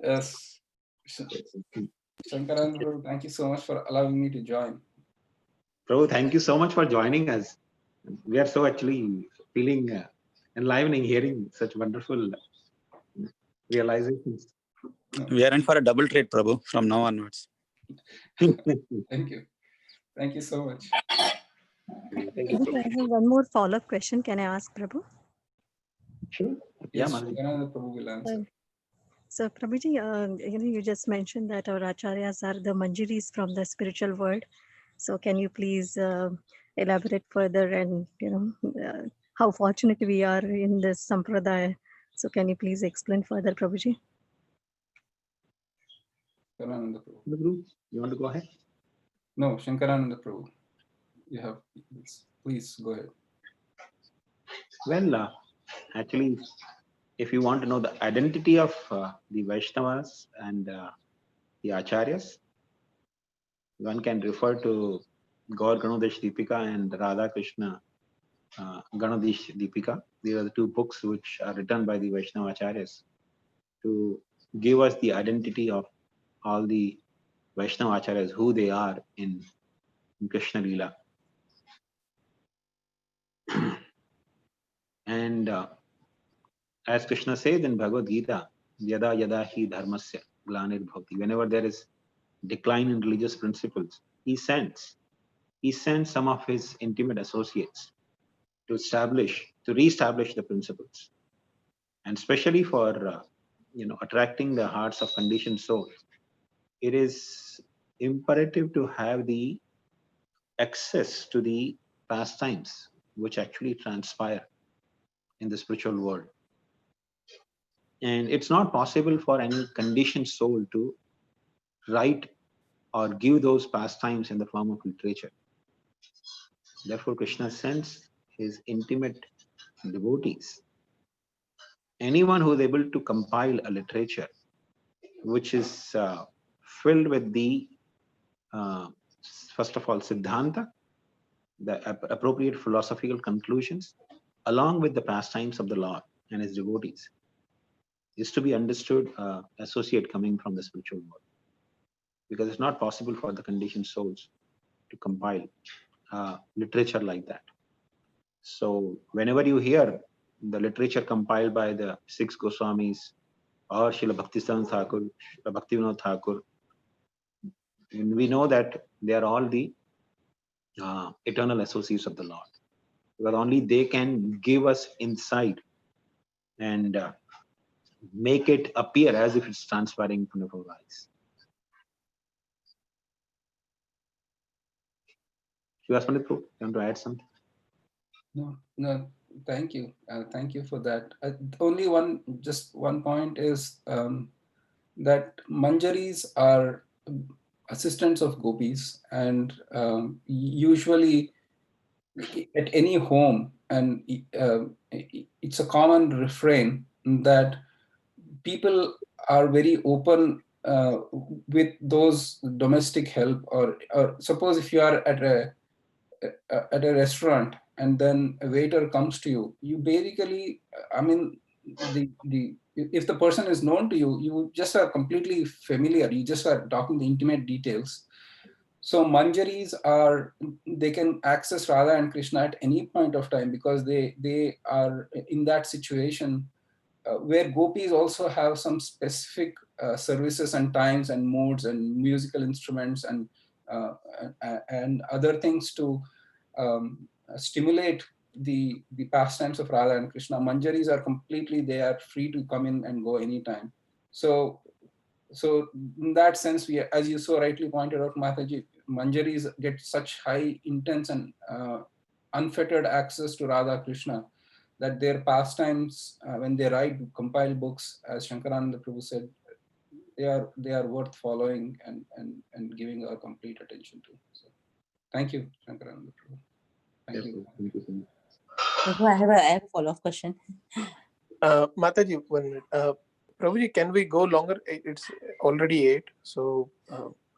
E: Yes. Shankarananda Prabhu, thank you so much for allowing me to join.
B: Prabhu, thank you so much for joining us. We are so actually feeling enlivening hearing such wonderful realizations.
G: We are in for a double treat, Prabhu, from now onwards.
E: Thank you. Thank you so much.
B: Thank you,
H: Prabhu, I have one more follow-up question. Can I ask Prabhu?
B: Sure.
E: Yes,
B: Manaji.
E: Shankarananda Prabhu will answer.
H: So, Prabhuji, you just mentioned that our acharyas are the manjaris from the spiritual world. So, can you please elaborate further and how fortunate we are in this sampradaya? So, can you please explain further, Prabhuji?
E: Shankarananda Prabhu.
B: Prabhu, you want to go ahead?
E: No, Shankarananda Prabhu. You have, please go ahead.
B: Well, actually, if you want to know the identity of the Vaishnavas and the Acharyas, one can refer to Gaur Ganodesh Deepika and Radha Krishna Ganodesh Deepika. These are the two books which are written by the Vaishnava Acharyas to give us the identity of all the Vaishnava Acharyas, who they are in Krishna Leela. And as Krishna says in Bhagavad Gita, yada yada hi dharmasya glanir bhavati, whenever there is decline in religious principles, he sends some of his intimate associates to re-establish the principles, and especially for attracting the hearts of conditioned souls. It is imperative to have the access to the pastimes which actually transpire in the spiritual world. And it's not possible for any conditioned soul to write or give those pastimes in the form of literature. Therefore, Krishna sends his intimate devotees. Anyone who is able to compile a literature which is filled with the, first of all, Siddhanta, the appropriate philosophical conclusions, along with the pastimes of the Lord and his devotees, is to be understood associate coming from the spiritual world. Because it's not possible for the conditioned souls to compile literature like that. So whenever you hear the literature compiled by the 6 Goswamis or Srila Bhaktivedanta Thakur, Bhaktivinoda Thakur, we know that they are all the eternal associates of the Lord. because only they can give us insight and make it appear as if it's transpiring in front of our eyes. Shivas Prabhu, you want to add something?
E: No, thank you. Thank you for that. Only just one point is that manjaris are assistants of gopis, and usually at any home, and it's a common refrain that people are very open with those domestic help, or suppose if you are at a restaurant and then a waiter comes to you, you basically, I mean, if the person is known to you, you just are completely familiar. You just are talking the intimate details. So manjaris they can access Radha and Krishna at any point of time, because they are in that situation where gopis also have some specific services and times and modes and musical instruments and other things to stimulate the pastimes of Radha and Krishna. Manjaris are completely, they are free to come in and go anytime. So in that sense, we, as you so rightly pointed out, Mataji, manjaris get such high, intense and unfettered access to Radha Krishna that their pastimes, when they write, compile books, as Shankarananda Prabhu said, they are worth following and giving our complete attention to. So, thank you, Shankarananda Prabhu. Thank you.
B: Thank you so much.
I: Prabhu, I have a follow-up question.
A: Mataji, 1 minute. Prabhuji, can we go longer? It's already 8. So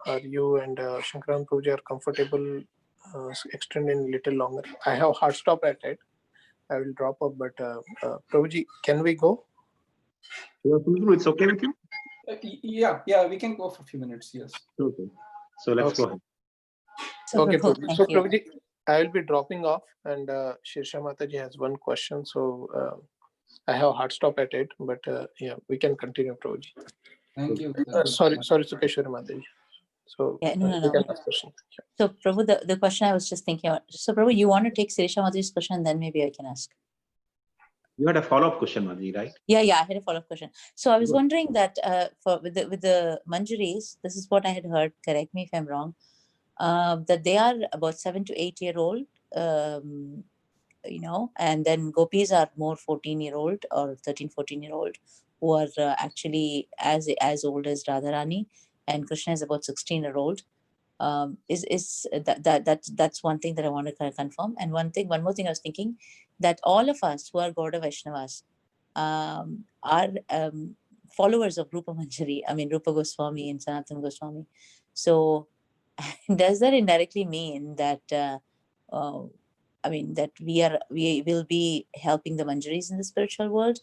A: are you and Shankaran Prabhuji are comfortable extending a little longer? I have hard stop at 8. I will drop up, but Prabhuji, can we go?
B: It's okay with you?
E: Yeah, we can go for a few minutes, yes.
B: Okay. So let's go ahead.
I: So,
A: Okay,
I: Prabhu,
A: Prabhuji.
I: thank
A: So
I: you.
A: Prabhuji, I will be dropping off, and Shirsha Mataji has one question. So I have hard stop at 8, but yeah, we can continue, Prabhuji.
E: Thank you.
A: Sorry, Sukeshwari Mataji. So
I: Yeah, no.
A: we can ask question.
I: So, Prabhu, the question I was just thinking about. So, Prabhu, you want to take Sirisha Mataji's question, and then maybe I can ask.
B: You had a follow-up question, Madhi, right?
I: Yeah, I had a follow-up question. So I was wondering that with the manjaris, this is what I had heard. Correct me if I'm wrong. That they are about 7 to 8 year old, and then gopis are more 14-year-old or 13, 14-year-old, who are actually as old as Radharani, and Krishna is about 16-year-old. That's one thing that I want to confirm. And one more thing I was thinking, that all of us who are Gauda Vaishnavas are followers of Rupa Manjari. I mean, Rupa Goswami and Sanatana Goswami. So does that indirectly mean that that we will be helping the Manjaris in the spiritual world?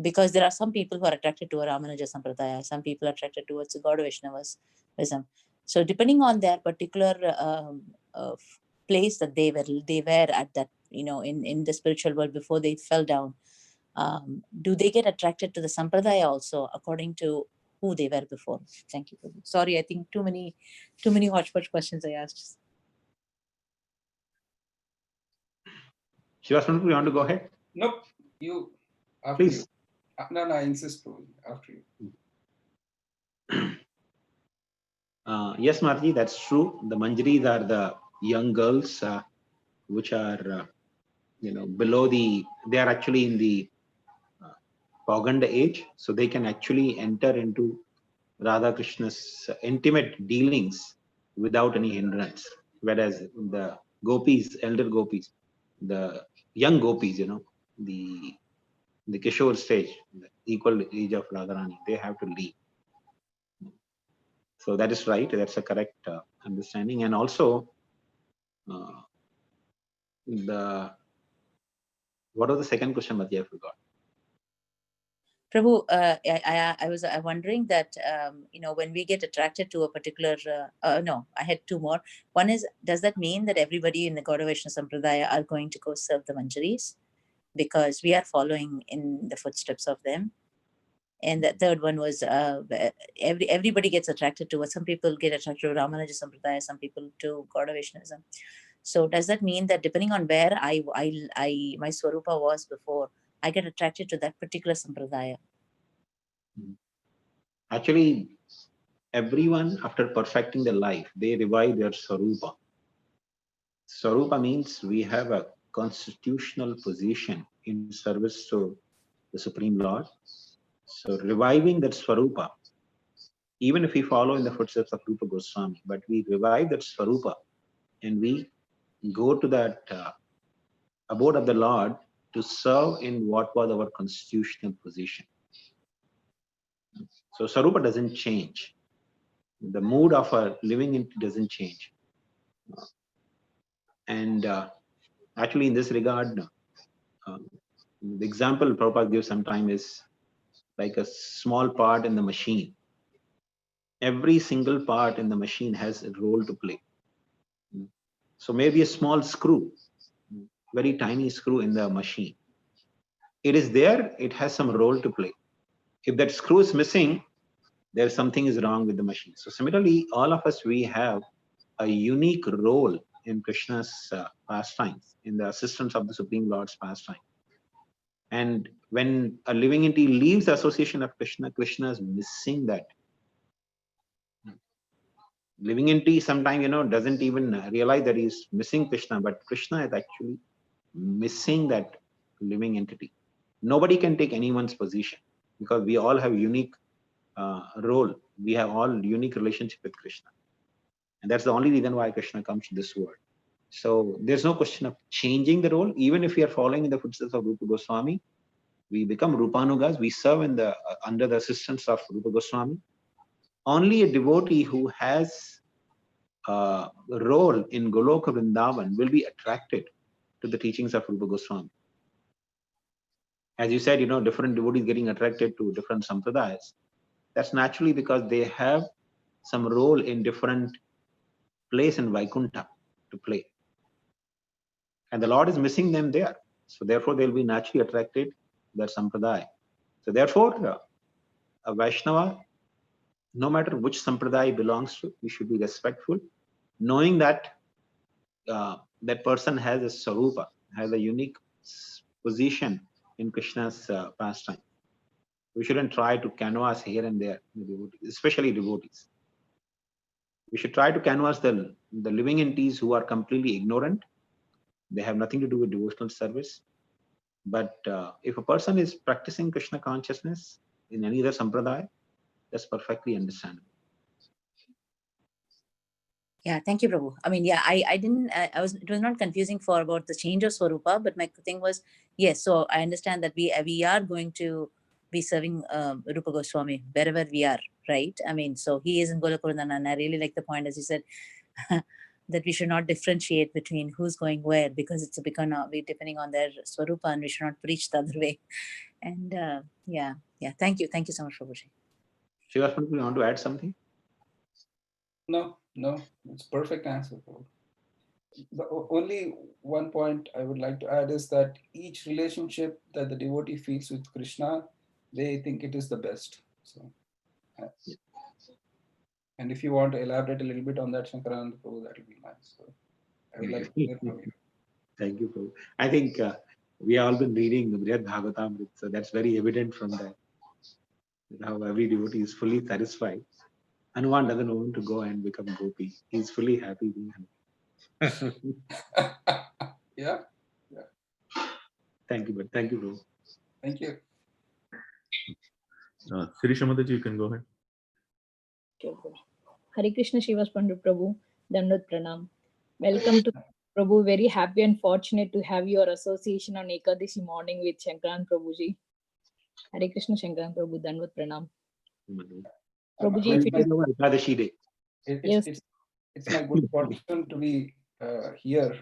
I: Because there are some people who are attracted to a Ramanuja Sampradaya, some people are attracted towards the Gauda Vaishnavas. So depending on their particular place that they were at that, in the spiritual world before they fell down, do they get attracted to the Sampradaya also according to who they were before? Thank you. Sorry, I think too many hodgepodge questions I asked.
B: Shivas, you want to go ahead?
E: Nope. You, after
B: Please.
E: you. No, I insist, after you.
B: Yes, Marji, that's true. The Manjaris are the young girls which are, below they are actually in the Paganda age, so they can actually enter into Radha Krishna's intimate dealings without any hindrance. Whereas the gopis, elder gopis, the young gopis, the Kishore stage, the equal age of Radharani, they have to leave. So that is right. That's a correct understanding. And also, what was the second question, Madhya? I forgot.
I: Prabhu, I was wondering that, when we get attracted to a particular, no, I had two more. One is, does that mean that everybody in the Gauda Vaishnava Sampradaya are going to go serve the Manjaris? Because we are following in the footsteps of them. And the third one was, everybody gets attracted to what some people get attracted to Ramanuja Sampradaya, some people to Gauda Vaishnavism. So does that mean that depending on where my Swarupa was before, I get attracted to that particular sampradaya?
B: Actually, everyone after perfecting their life, they revive their Swarupa. Swarupa means we have a constitutional position in service to the Supreme Lord. So reviving that Swarupa, even if we follow in the footsteps of Rupa Goswami, but we revive that Swarupa and we go to that abode of the Lord to serve in what was our constitutional position. So Swarupa doesn't change. The mood of our living in doesn't change. And actually in this regard, the example Prabhupada gives sometime is like a small part in the machine. Every single part in the machine has a role to play. So maybe a small screw, very tiny screw in the machine. It is there, it has some role to play. If that screw is missing, there's something is wrong with the machine. So similarly, all of us, we have a unique role in Krishna's pastimes, in the assistance of the Supreme Lord's pastime. And when a living entity leaves the association of Krishna, Krishna is missing that. Living entity sometimes, doesn't even realize that he's missing Krishna, but Krishna is actually missing that living entity. Nobody can take anyone's position because we all have unique role. We have all unique relationship with Krishna. And that's the only reason why Krishna comes to this world. So there's no question of changing the role. Even if we are following in the footsteps of Rupa Goswami, we become Rupanugas. We serve in the under the assistance of Rupa Goswami. Only a devotee who has a role in Goloka Vrindavan will be attracted to the teachings of Rupa Goswami. As you said, different devotees getting attracted to different sampradayas. That's naturally because they have some role in different place in Vaikuntha to play. And the Lord is missing them there. So therefore, they'll be naturally attracted to their sampradaya. So therefore, a Vaishnava, no matter which sampradaya belongs to, we should be respectful, knowing that that person has a sarupa, has a unique position in Krishna's pastime. We shouldn't try to canvas here and there, especially devotees. We should try to canvas the living entities who are completely ignorant. They have nothing to do with devotional service. But if a person is practicing Krishna consciousness in any other sampradaya, that's perfectly understandable.
I: Yeah, thank you, Prabhu. I mean, yeah, I didn't, it was not confusing for about the change of Swarupa, but my thing was, yes, so I understand that we are going to be serving Rupa Goswami wherever we are, right? I mean, so he is in Golokurandana, and I really like the point, as you said, that we should not differentiate between who's going where, because it's depending on their Swarupa, and we should not preach the other way. And yeah, thank you so much, Prabhuji.
B: Srivastava, you want to add something?
E: No, it's perfect answer. The only one point I would like to add is that each relationship that the devotee feels with Krishna, they think it is the best. So, and if you want to elaborate a little bit on that, Shankarananda Prabhu, that would be nice. So I would like to hear from you.
B: Thank you, Prabhu. I think we have all been reading the Brihad Bhagavatam, so that's very evident from that. How every devotee is fully satisfied. Hanuman doesn't want to go and become Gopi. He's fully happy being happy.
E: Yeah.
B: Thank you, but thank you, Prabhu.
E: Thank you.
J: Sirisha Mataji, you can go ahead.
K: Hare Krishna Shivas Pandit Prabhu, Dandavat Pranams. Welcome to Prabhu. Very happy and fortunate to have your association on Ekadashi morning with Shankaran Prabhuji. Hare Krishna Shankaran Prabhu, Dandavat Pranams.
E: Prabhuji,
K: yes.
E: It's my good fortune to be here.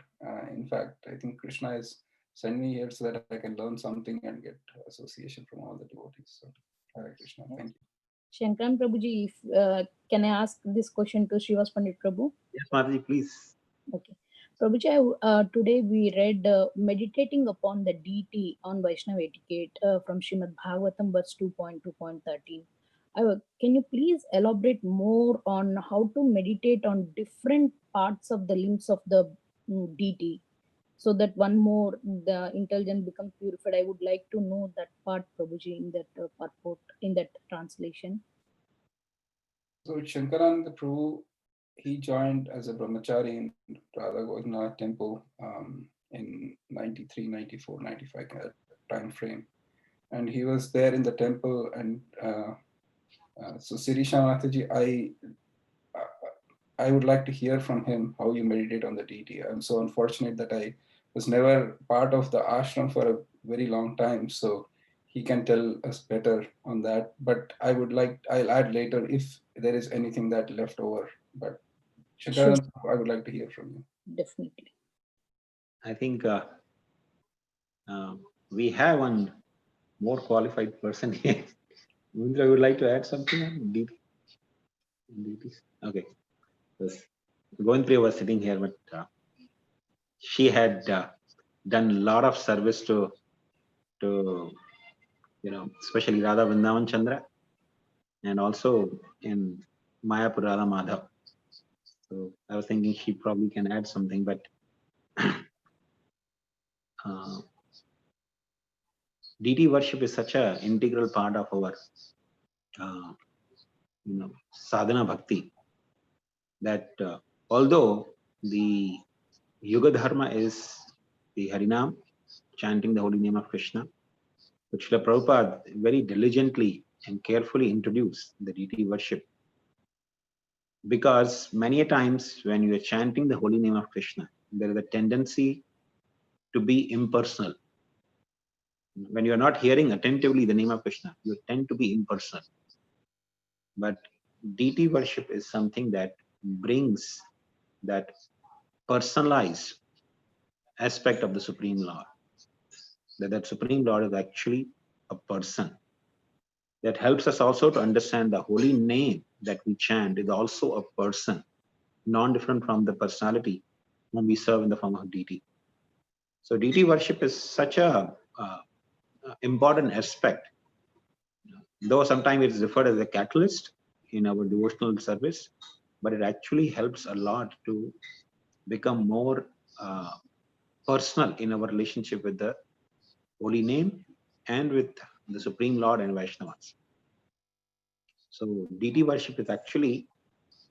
E: In fact, I think Krishna has sent me here so that I can learn something and get association from all the devotees. So, Hare Krishna, thank you.
K: Shankaran Prabhuji, if, can I ask this question to Srivas Pandit Prabhu?
B: Yes, Mataji, please.
K: Okay. Prabhuji, today we read Meditating upon the Deity on Vaishnava Etiquette from Srimad Bhagavatam, verse 2.2.13. Can you please elaborate more on how to meditate on different parts of the limbs of the deity, so that one more the intelligence becomes purified. I would like to know that part, Prabhuji, in that purport, in that translation.
E: So Shankarananda Prabhu, he joined as a brahmachari in Radha Govindnath temple in 93, 94, 95 time frame. And he was there in the temple, and so Sirisha Mataji, I would like to hear from him how you meditate on the deity. I'm so unfortunate that I was never part of the ashram for a very long time, so he can tell us better on that. But I'll add later if there is anything that left over. But Shankaran, I would like to hear from you.
K: Definitely.
B: I think we have one more qualified person here. Mundra, would like to add something on deities? Okay. Yes. Govinda was sitting here, but she had done a lot of service to especially Radha Vrindavan Chandra, and also in Mayapur Radha Madhav. So I was thinking she probably can add something, but deity worship is such an integral part of our sadhana bhakti that although the Yuga Dharma is the Harinam, chanting the holy name of Krishna, but Srila Prabhupada very diligently and carefully introduced the deity worship. Because many a times when you are chanting the holy name of Krishna, there is a tendency to be impersonal. When you are not hearing attentively the name of Krishna, you tend to be impersonal. But deity worship is something that brings that personalized aspect of the Supreme Lord. That Supreme Lord is actually a person. That helps us also to understand the holy name that we chant is also a person, non-different from the personality whom we serve in the form of deity. So deity worship is such a important aspect. Though sometimes it is referred as a catalyst in our devotional service, but it actually helps a lot to become more personal in our relationship with the holy name and with the Supreme Lord and Vaishnavas. So deity worship is actually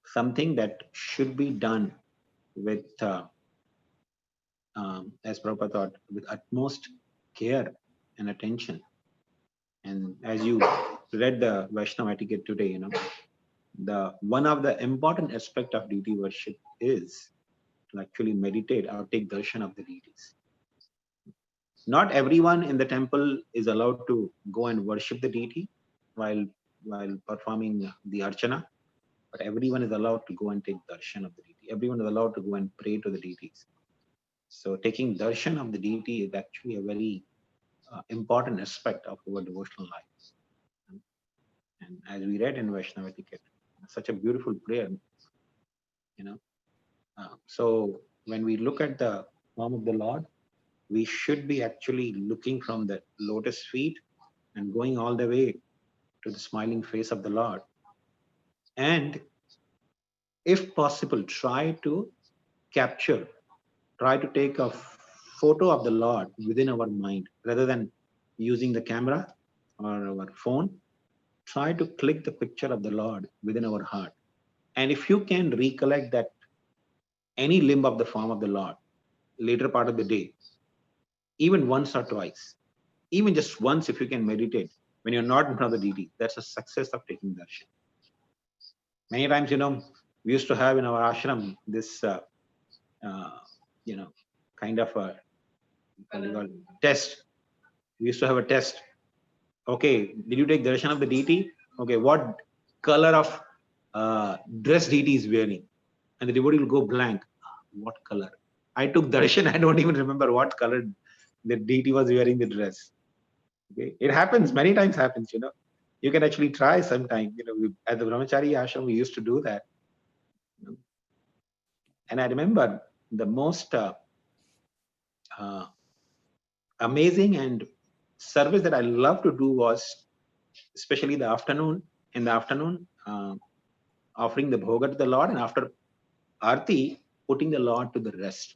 B: something that should be done with, as Prabhupada thought, with utmost care and attention. And as you read the Vaishnava etiquette today, the one of the important aspect of deity worship is to actually meditate or take darshan of the deities. Not everyone in the temple is allowed to go and worship the deity while performing the archana, but everyone is allowed to go and take darshan of the deity. Everyone is allowed to go and pray to the deities. So taking darshan of the deity is actually a very important aspect of our devotional life. And as we read in Vaishnava etiquette, such a beautiful prayer, so when we look at the form of the Lord, we should be actually looking from the lotus feet and going all the way to the smiling face of the Lord. And if possible, try to take a photo of the Lord within our mind rather than using the camera or our phone. Try to click the picture of the Lord within our heart. And if you can recollect that any limb of the form of the Lord later part of the day, even once or twice, even just once, if you can meditate when you're not in front of the deity, that's a success of taking darshan. Many times, we used to have in our ashram this, kind of a test. We used to have a test. Okay, did you take darshan of the deity? Okay, what color of dress deity is wearing? And the devotee will go blank. What color? I took darshan. I don't even remember what color the deity was wearing the dress. Okay, it happens. Many times happens. You can actually try sometime. At the brahmachari ashram, we used to do that. And I remember the most amazing and service that I love to do was, especially in the afternoon, offering the bhoga to the Lord, and after Aarti, putting the Lord to the rest.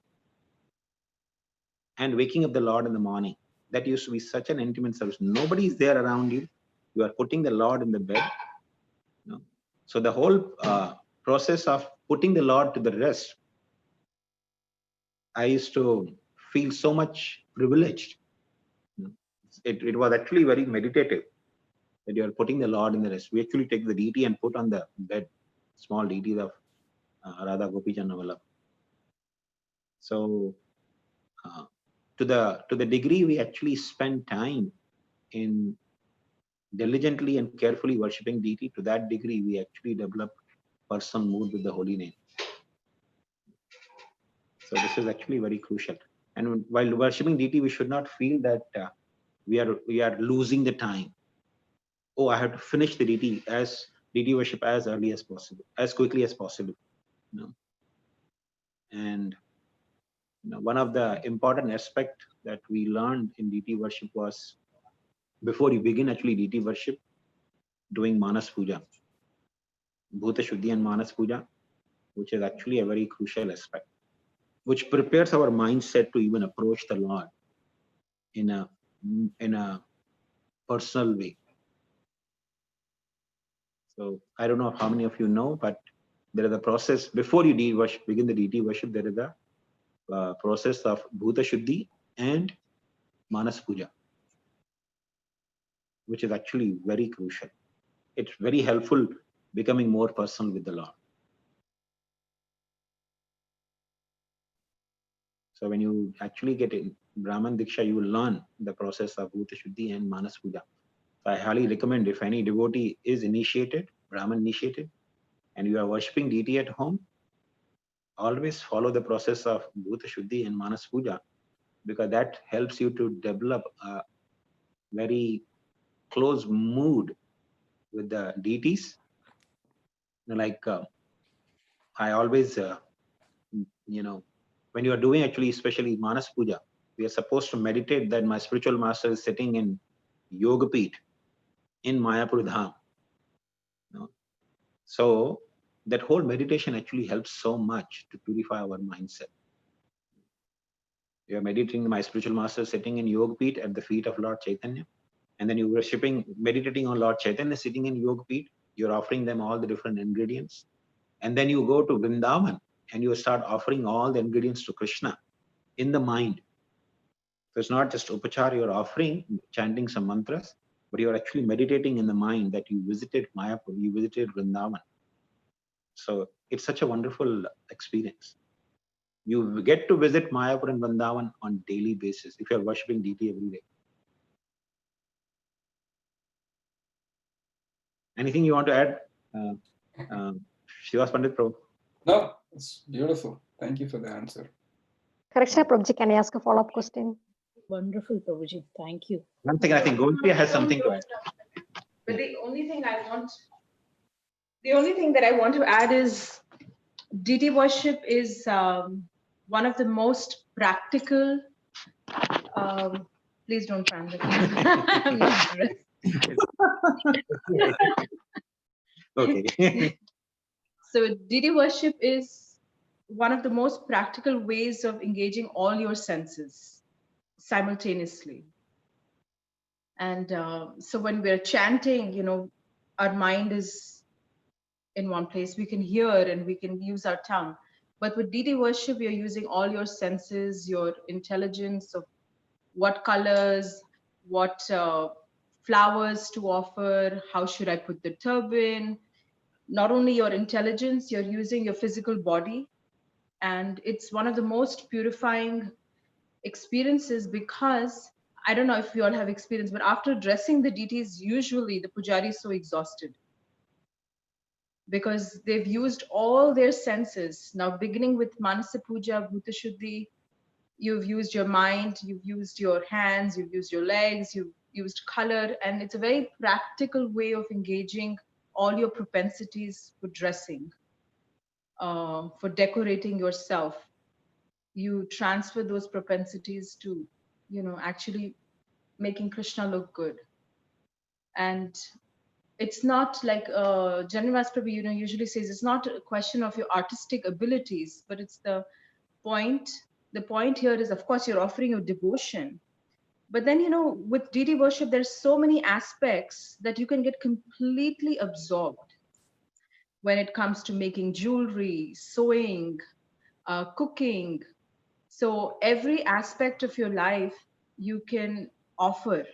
B: and waking up the Lord in the morning. That used to be such an intimate service. Nobody is there around you. You are putting the Lord in the bed. You know? So the whole process of putting the Lord to the rest, I used to feel so much privileged. You know? It was actually very meditative that you are putting the Lord in the rest. We actually take the deity and put on the bed, small deities of Radha Gopi Channavala. So to the degree we actually spend time in diligently and carefully worshipping deity, to that degree we actually develop personal mood with the holy name. So this is actually very crucial. And while worshipping deity, we should not feel that we are losing the time. Oh, I have to finish the deity worship as early as possible, as quickly as possible. You know? And one of the important aspect that we learned in deity worship was, before you begin actually deity worship, doing Manas Puja, Bhuta Shuddhi and Manas Puja, which is actually a very crucial aspect, which prepares our mindset to even approach the Lord in a personal way. So I don't know how many of you know, but there is a process before you begin the deity worship. There is a process of Bhuta Shuddhi and Manas Puja, which is actually very crucial. It's very helpful becoming more personal with the Lord. So when you actually get in Brahman Diksha, you will learn the process of Bhuta Shuddhi and Manas Puja. So I highly recommend, if any devotee is initiated, Brahman initiated, and you are worshipping deity at home, always follow the process of Bhuta Shuddhi and Manas Puja, because that helps you to develop a very close mood with the deities. Like I always, when you are doing actually, especially Manas Puja, we are supposed to meditate that my spiritual master is sitting in Yoga Peeth in Mayapur Dham. So that whole meditation actually helps so much to purify our mindset. You are meditating my spiritual master sitting in Yoga Peeth at the feet of Lord Chaitanya, and then you are meditating on Lord Chaitanya sitting in Yoga Peeth. You're offering them all the different ingredients, and then you go to Vrindavan and you start offering all the ingredients to Krishna in the mind. So it's not just upachar you're offering, chanting some mantras, but you're actually meditating in the mind that you visited Mayapur, you visited Vrindavan. So it's such a wonderful experience. You get to visit Mayapur and Vrindavan on daily basis if you're worshipping deity every day. Anything you want to add, Shivas Pandit Prabhu?
E: No, it's beautiful. Thank you for the answer.
H: Krishna Prabhuji, can I ask a follow-up question?
K: Wonderful, Prabhuji. Thank you.
B: One thing, I think Govind has something to add.
L: But the only thing that I want to add is deity worship is one of the most practical. Please don't fan me. I'm not dressed.
B: Okay.
L: So deity worship is one of the most practical ways of engaging all your senses simultaneously. And so when we're chanting, our mind is in one place. We can hear and we can use our tongue. But with deity worship, you're using all your senses, your intelligence of what colors, what flowers to offer, how should I put the turban. Not only your intelligence, you're using your physical body. And it's one of the most purifying experiences, because I don't know if you all have experience, but after dressing the deities, usually the pujari is so exhausted because they've used all their senses. Now, beginning with Manasa Puja, Bhuta Shuddhi, you've used your mind, you've used your hands, you've used your legs, you've used color, and it's a very practical way of engaging all your propensities for dressing, for decorating yourself. You transfer those propensities to, actually making Krishna look good. And it's not like Janivas Prabhu, usually says it's not a question of your artistic abilities, but it's the point the point here is, of course, you're offering your devotion. But then, with deity worship, there's so many aspects that you can get completely absorbed when it comes to making jewelry, sewing, cooking. So every aspect of your life you can offer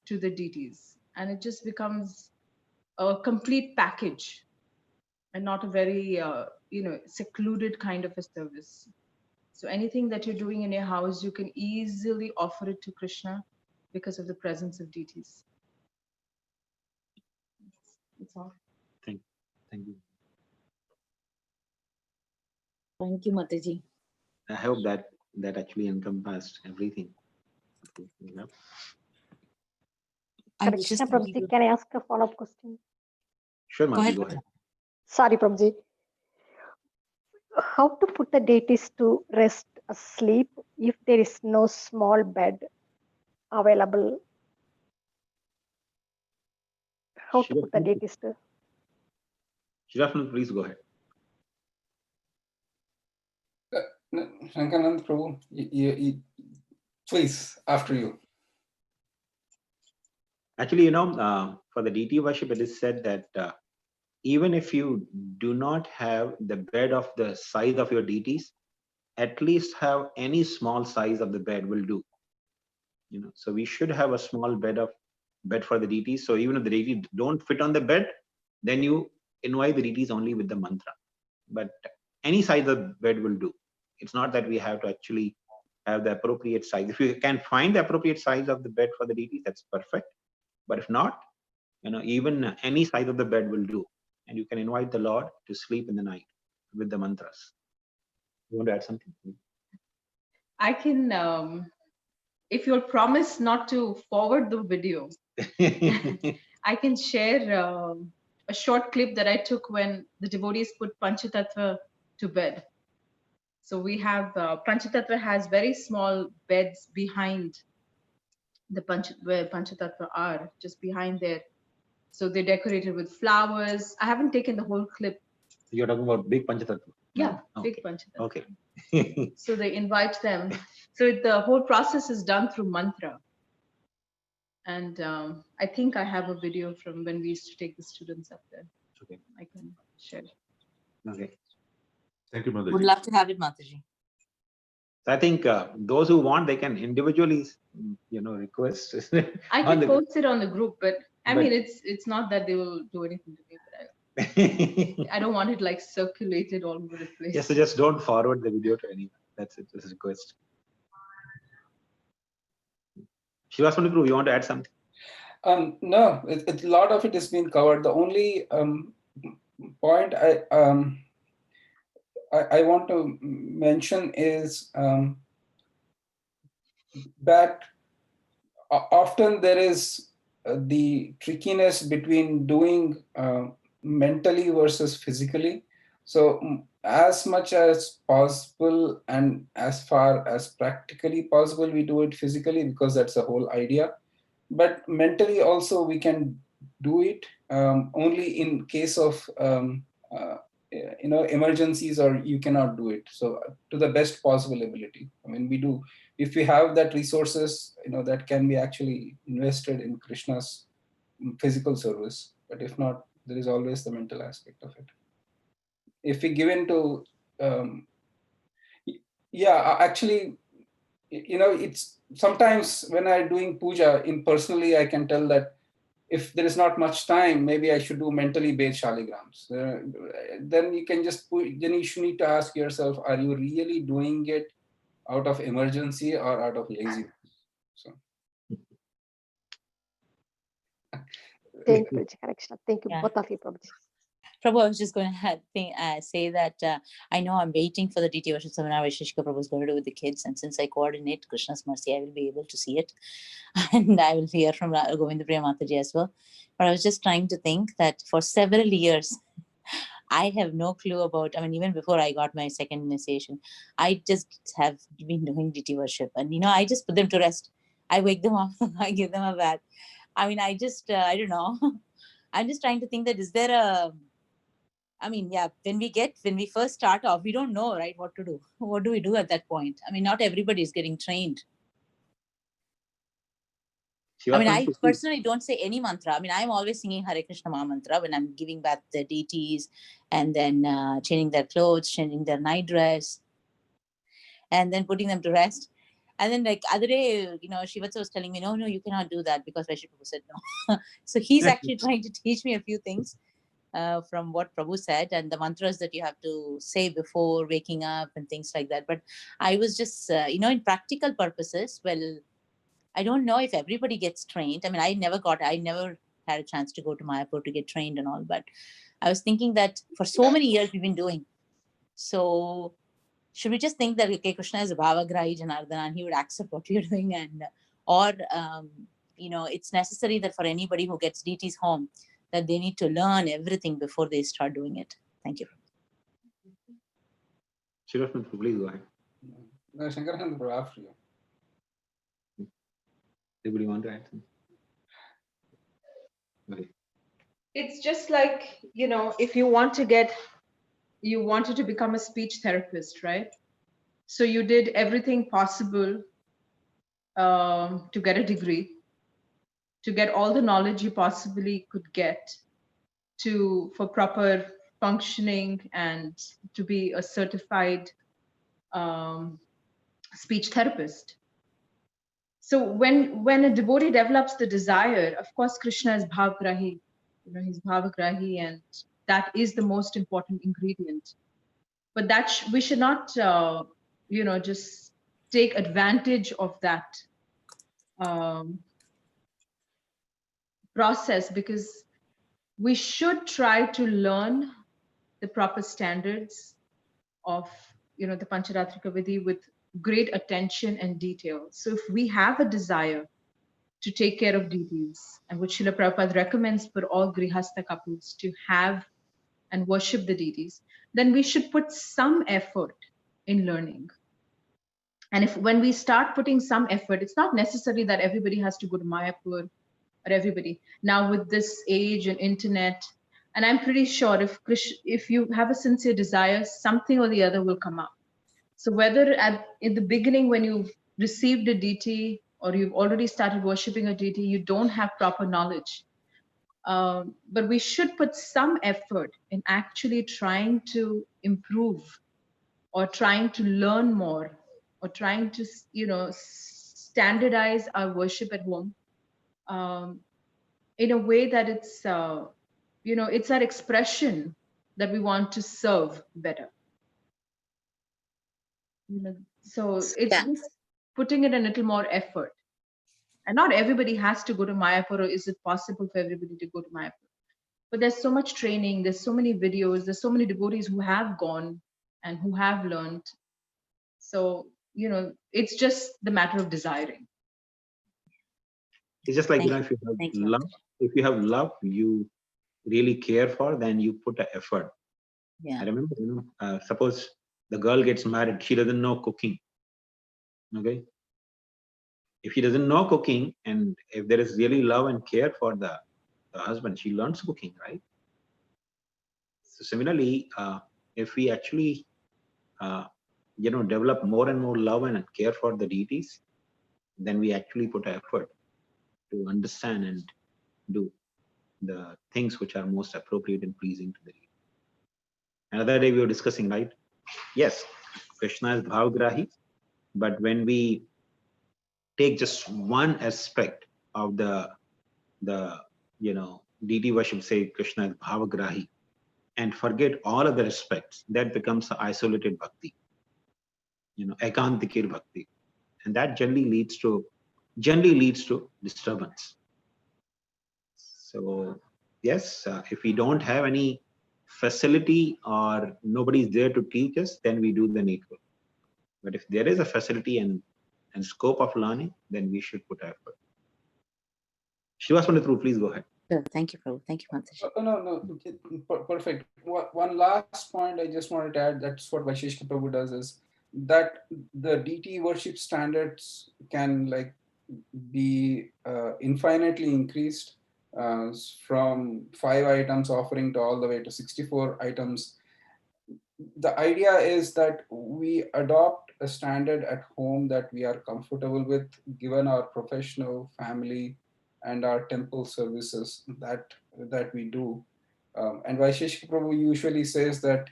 L: to the deities, and it just becomes a complete package and not a very, secluded kind of a service. So anything that you're doing in your house, you can easily offer it to Krishna because of the presence of deities. That's all.
B: Thank you.
K: Thank you, Mataji.
B: I hope that actually encompassed everything. Yeah.
I: I was just
H: Krishna, Prabhuji, can I ask a follow-up question?
B: Sure,
I: Go
B: Mati,
I: ahead.
B: go ahead.
H: Sorry, Prabhuji. How to put the deities to rest asleep if there is no small bed available? How to put the deities to?
B: Shirafan, please go ahead.
E: Shankarananda Prabhu, please, after you.
B: Actually, for the deity worship, it is said that even if you do not have the bed of the size of your deities, at least have any small size of the bed will do. So we should have a small bed for the deities. So even if the deities don't fit on the bed, then you invite the deities only with the mantra. But any size of bed will do. It's not that we have to actually have the appropriate size. If you can find the appropriate size of the bed for the deities, that's perfect. But if not, even any size of the bed will do. And you can invite the Lord to sleep in the night with the mantras. You want to add something?
L: I can, if you'll promise not to forward the video, I can share a short clip that I took when the devotees put Panchatattva to bed. So we have, Panchatattva has very small beds behind where Panchatattva are, just behind there. So they're decorated with flowers. I haven't taken the whole clip.
B: You're talking about big Panchatattva?
L: Yeah,
B: okay.
L: big Panchatattva.
B: Okay.
L: So they invite them. So the whole process is done through mantra. And I think I have a video from when we used to take the students up there.
B: Okay.
L: I can share.
B: Okay.
J: Thank you, Mataji.
I: Would love to have it, Mataji.
B: I think those who want, they can individually, request.
L: I can post it on the group, but I mean, it's not that they will do anything to me, but I don't want it like circulated all over the place.
B: Yes, so just don't forward the video to anyone. That's it. Just a request. Shivaswami Prabhu, you want to add something?
E: No, a lot of it has been covered. The only point I want to mention is that often there is the trickiness between doing mentally versus physically. So as much as possible and as far as practically possible, we do it physically because that's the whole idea. But mentally also we can do it only in case of emergencies, or you cannot do it. So to the best possible ability. I mean, we do, if we have that resources, that can be actually invested in Krishna's physical service. But if not, there is always the mental aspect of it. If we give in to, actually, it's sometimes when I'm doing puja personally, I can tell that if there is not much time, maybe I should do mentally bathe shaligrams. Then you can just then you should need to ask yourself, are you really doing it out of emergency or out of laziness? So.
H: Thank you, Hare Krishna. Thank you,
I: Yeah.
H: both of you, Prabhuji.
I: Prabhu, I was just going to say that I know I'm waiting for the DT worship seminar Shishka Prabhu is going to do with the kids, and since I coordinate Krishna's Mercy, I will be able to see it, and I will hear from Govinda Priya Mataji as well. But I was just trying to think that for several years, I have no clue about, even before I got my second initiation, I just have been doing DT worship, and I just put them to rest. I wake them up, I give them a bath. I don't know. I'm just trying to think that is there I mean, yeah, when we first start off, we don't know, right, what to do. What do we do at that point? I mean, not everybody is getting trained. I mean, I personally don't say any mantra. I mean, I'm always singing Hare Krishna Maha mantra when I'm giving back the deities and then changing their clothes, changing their night dress, and then putting them to rest. And then like other day, Shivatsa was telling me, no, you cannot do that because Vaishya Prabhu said no. So he's actually trying to teach me a few things from what Prabhu said and the mantras that you have to say before waking up and things like that. But I was just, in practical purposes, well, I don't know if everybody gets trained. I mean, I never had a chance to go to Mayapur to get trained and all, but I was thinking that for so many years we've been doing. So should we just think that, okay, Krishna is a Bhavagrahi Janardana and he would accept what we're doing, or it's necessary that for anybody who gets deities home, that they need to learn everything before they start doing it. Thank you.
B: Shivasan, please go ahead.
E: No, Shankarananda, after you.
B: Anybody want to add something? Okay.
L: It's just like, if you wanted to become a speech therapist, right? So you did everything possible to get a degree, to get all the knowledge you possibly could get for proper functioning and to be a certified speech therapist. So when a devotee develops the desire, of course, Krishna is bhavagrahi, he's bhavagrahi, and that is the most important ingredient. But we should not, just take advantage of that process, because we should try to learn the proper standards of, the Pancharatrika Vidhi with great attention and detail. So if we have a desire to take care of deities, and which Srila Prabhupada recommends for all Grihastha couples to have and worship the deities, then we should put some effort in learning. And when we start putting some effort, it's not necessary that everybody has to go to Mayapur, or everybody. Now with this age and internet, and I'm pretty sure if you have a sincere desire, something or the other will come up. So whether in the beginning when you've received a deity or you've already started worshipping a deity, you don't have proper knowledge. But we should put some effort in actually trying to improve, or trying to learn more, or trying to, standardize our worship at home in a way that it's, it's our expression that we want to serve better. So it's just putting in a little more effort. And not everybody has to go to Mayapur, or is it possible for everybody to go to Mayapur? But there's so much training, there's so many videos, there's so many devotees who have gone and who have learned. So, it's just the matter of desiring.
B: It's just like, if you have love, you really care for, then you put an effort.
I: Yeah.
B: I remember, suppose the girl gets married, she doesn't know cooking. Okay. If she doesn't know cooking, and if there is really love and care for the husband, she learns cooking, right? So similarly, if we actually, develop more and more love and care for the deities, then we actually put effort to understand and do the things which are most appropriate and pleasing to the deity. Another day we were discussing, right? Yes, Krishna is Bhavagrahi, but when we take just one aspect of the deity worship, say Krishna is Bhavagrahi, and forget all other aspects, that becomes an isolated bhakti, ekantikir bhakti, and that generally leads to disturbance. So yes, if we don't have any facility or nobody is there to teach us, then we do the needful. But if there is a facility and scope of learning, then we should put effort. Shivaswanathru, please go ahead.
I: Sure. Thank you, Prabhu. Thank you, Mataji.
E: No, perfect. One last point I just wanted to add, that's what Vaisheshika Prabhu does, is that the deity worship standards can be infinitely increased from 5 items offering to all the way to 64 items. The idea is that we adopt a standard at home that we are comfortable with, given our professional, family, and our temple services that we do. And Vaisheshika Prabhu usually says that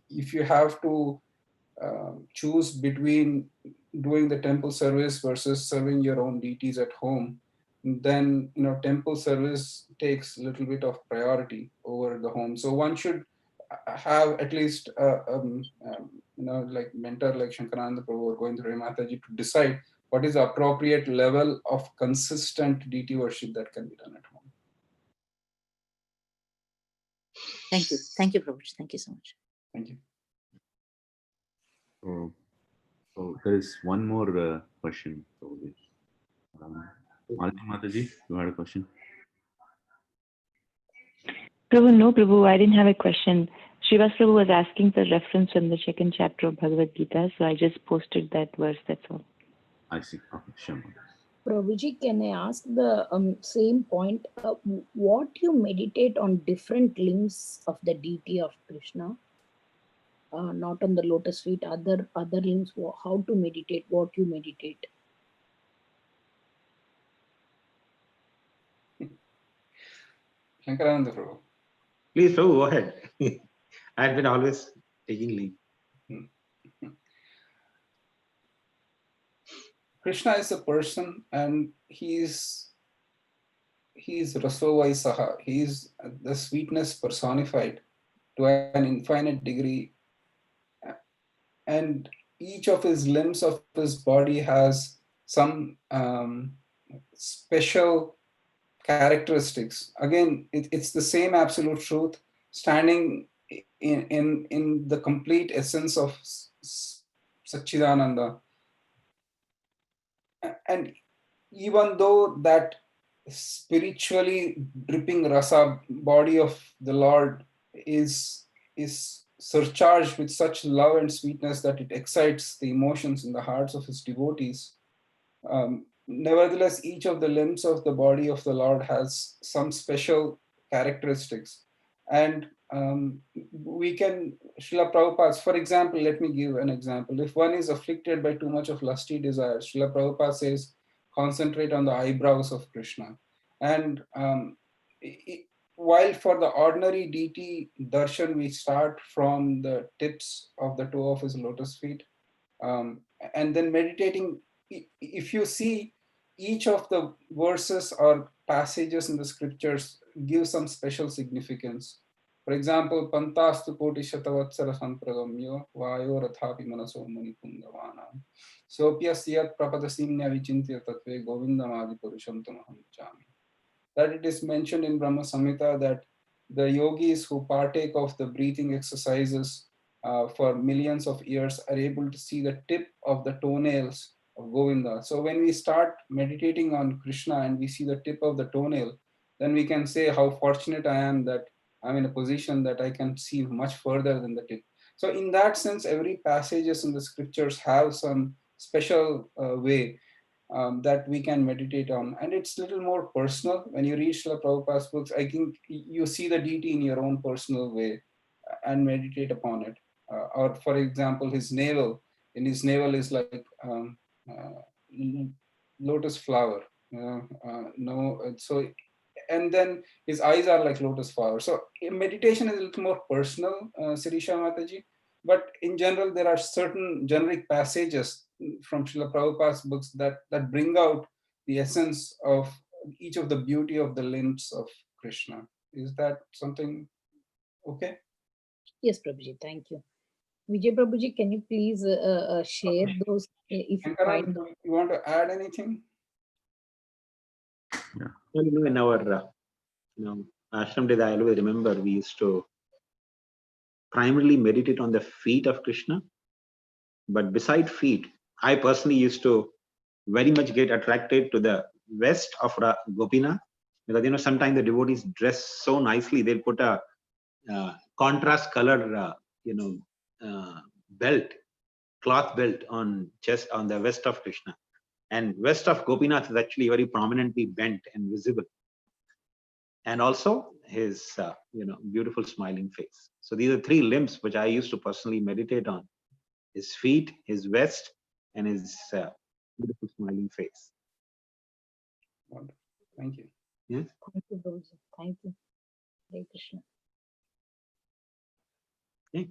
E: if you have to choose between doing the temple service versus serving your own deities at home, then temple service takes a little bit of priority over the home. So one should have at least like mentor like Shankarananda Prabhu or Govindra Mataji to decide what is the appropriate level of consistent deity worship that can be done at home.
I: Thank you, Prabhu. Thank you so much.
E: Thank you.
J: So there is one more question. Malini Mataji, you had a question?
M: Prabhu, no, Prabhu, I didn't have a question. Srivas Prabhu was asking for reference from the second chapter of Bhagavad Gita, so I just posted that verse, that's all.
J: I see. Okay, sure.
K: Prabhuji, can I ask the same point? What you meditate on different limbs of the deity of Krishna? Not on the lotus feet, other limbs, how to meditate, what you meditate?
E: Shankarananda Prabhu.
B: Please, Prabhu, go ahead. I've been always taking lead.
E: Krishna is a person, and he's Raso Vaisaha. He's the sweetness personified to an infinite degree. And each of his limbs of his body has some special characteristics. Again, it's the same absolute truth standing in the complete essence of Satchidananda. And even though that spiritually dripping rasa body of the Lord is surcharged with such love and sweetness that it excites the emotions in the hearts of his devotees, nevertheless, each of the limbs of the body of the Lord has some special characteristics. And we can, Srila Prabhupada, for example, let me give an example. If one is afflicted by too much of lusty desires, Srila Prabhupada says, concentrate on the eyebrows of Krishna. And while for the ordinary deity darshan, we start from the tips of the toe of his lotus feet, and then meditating, if you see, each of the verses or passages in the scriptures give some special significance. For example, Pantastu Koti Shatavatsara Sampragamyo Vayo Rathapi Manaso Muni Pundavanam Sopyasyat Prapadasimnya Vichintya Tatve Govindamadi Purusham Tamaham Chami. That it is mentioned in Brahma Samhita that the yogis who partake of the breathing exercises for millions of years are able to see the tip of the toenails of Govinda. So when we start meditating on Krishna and we see the tip of the toenail, then we can say how fortunate I am that I'm in a position that I can see much further than the tip. So in that sense, every passages in the scriptures have some special way that we can meditate on. And it's a little more personal. When you read Srila Prabhupada's books, I think you see the deity in your own personal way and meditate upon it. Or for example, his navel, in his navel is like lotus flower. So, and then his eyes are like lotus flower. So meditation is a little more personal, Sirisha Mataji. But in general, there are certain generic passages from Srila Prabhupada's books that bring out the essence of each of the beauty of the limbs of Krishna. Is that something okay?
K: Yes, Prabhuji, thank you. Vijay Prabhuji, can you please share those if you find them?
E: You want to add anything?
B: Yeah. In our ashram days, I always remember we used to primarily meditate on the feet of Krishna. But beside feet, I personally used to very much get attracted to the vest of Gopinath, because sometimes the devotees dress so nicely. They'll put a contrast color belt, cloth belt on chest, on the vest of Krishna, and vest of Gopinath is actually very prominently bent and visible. and also his beautiful smiling face. So these are three limbs which I used to personally meditate on: his feet, his vest, and his beautiful smiling face.
E: Wonderful. Thank you.
B: Yes.
K: Thank you, Prabhuji. Thank you. Hare Krishna.
B: Okay.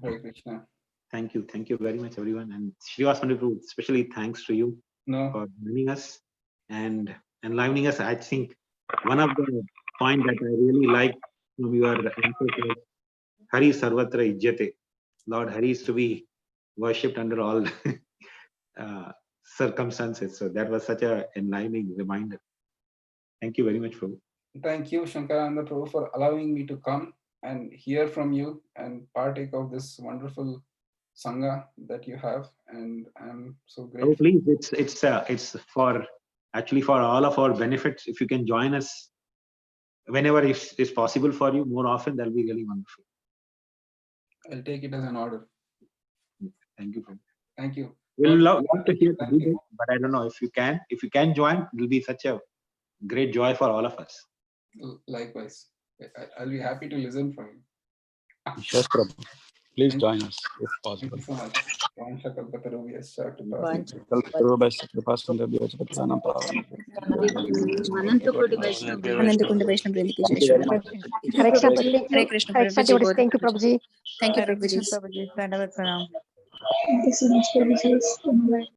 E: Hare Krishna.
B: Thank you very much, everyone. And Srivas Prabhu, especially thanks to you for joining us and enlivening us. I think one of the points that I really like from your answer was Hari Sarvatra Ijjate. Lord Hari is to be worshipped under all circumstances. So that was such an enlightening reminder. Thank you very much, Prabhu.
E: Thank you, Shankarananda Prabhu, for allowing me to come and hear from you and partake of this wonderful Sangha that you have. And I'm so grateful.
B: Oh, please, it's for all of our benefits. If you can join us whenever it's possible for you, more often, that'll be really wonderful.
E: I'll take it as an order.
B: Thank you, Prabhu.
E: Thank you.
B: We'll love to hear you that, but I don't know if you can join. It'll be such a great joy for all of us.
E: Likewise, I'll be happy to listen from you.
G: Yes, Prabhu. Please join us if possible.
E: Thank you so much.
N: Anantakoti Vaishnava Vrinda ki jai.
F: Hare Krishna,
N: Hare Krishna
F: Hare Krishna,
N: Prabhuji.
F: Thank you, Prabhuji.
N: Thank you,
O: Hare Krishna
N: Prabhuji.
O: Prabhuji. Dandavat Pranams.
P: Thank you so much, Prabhuji.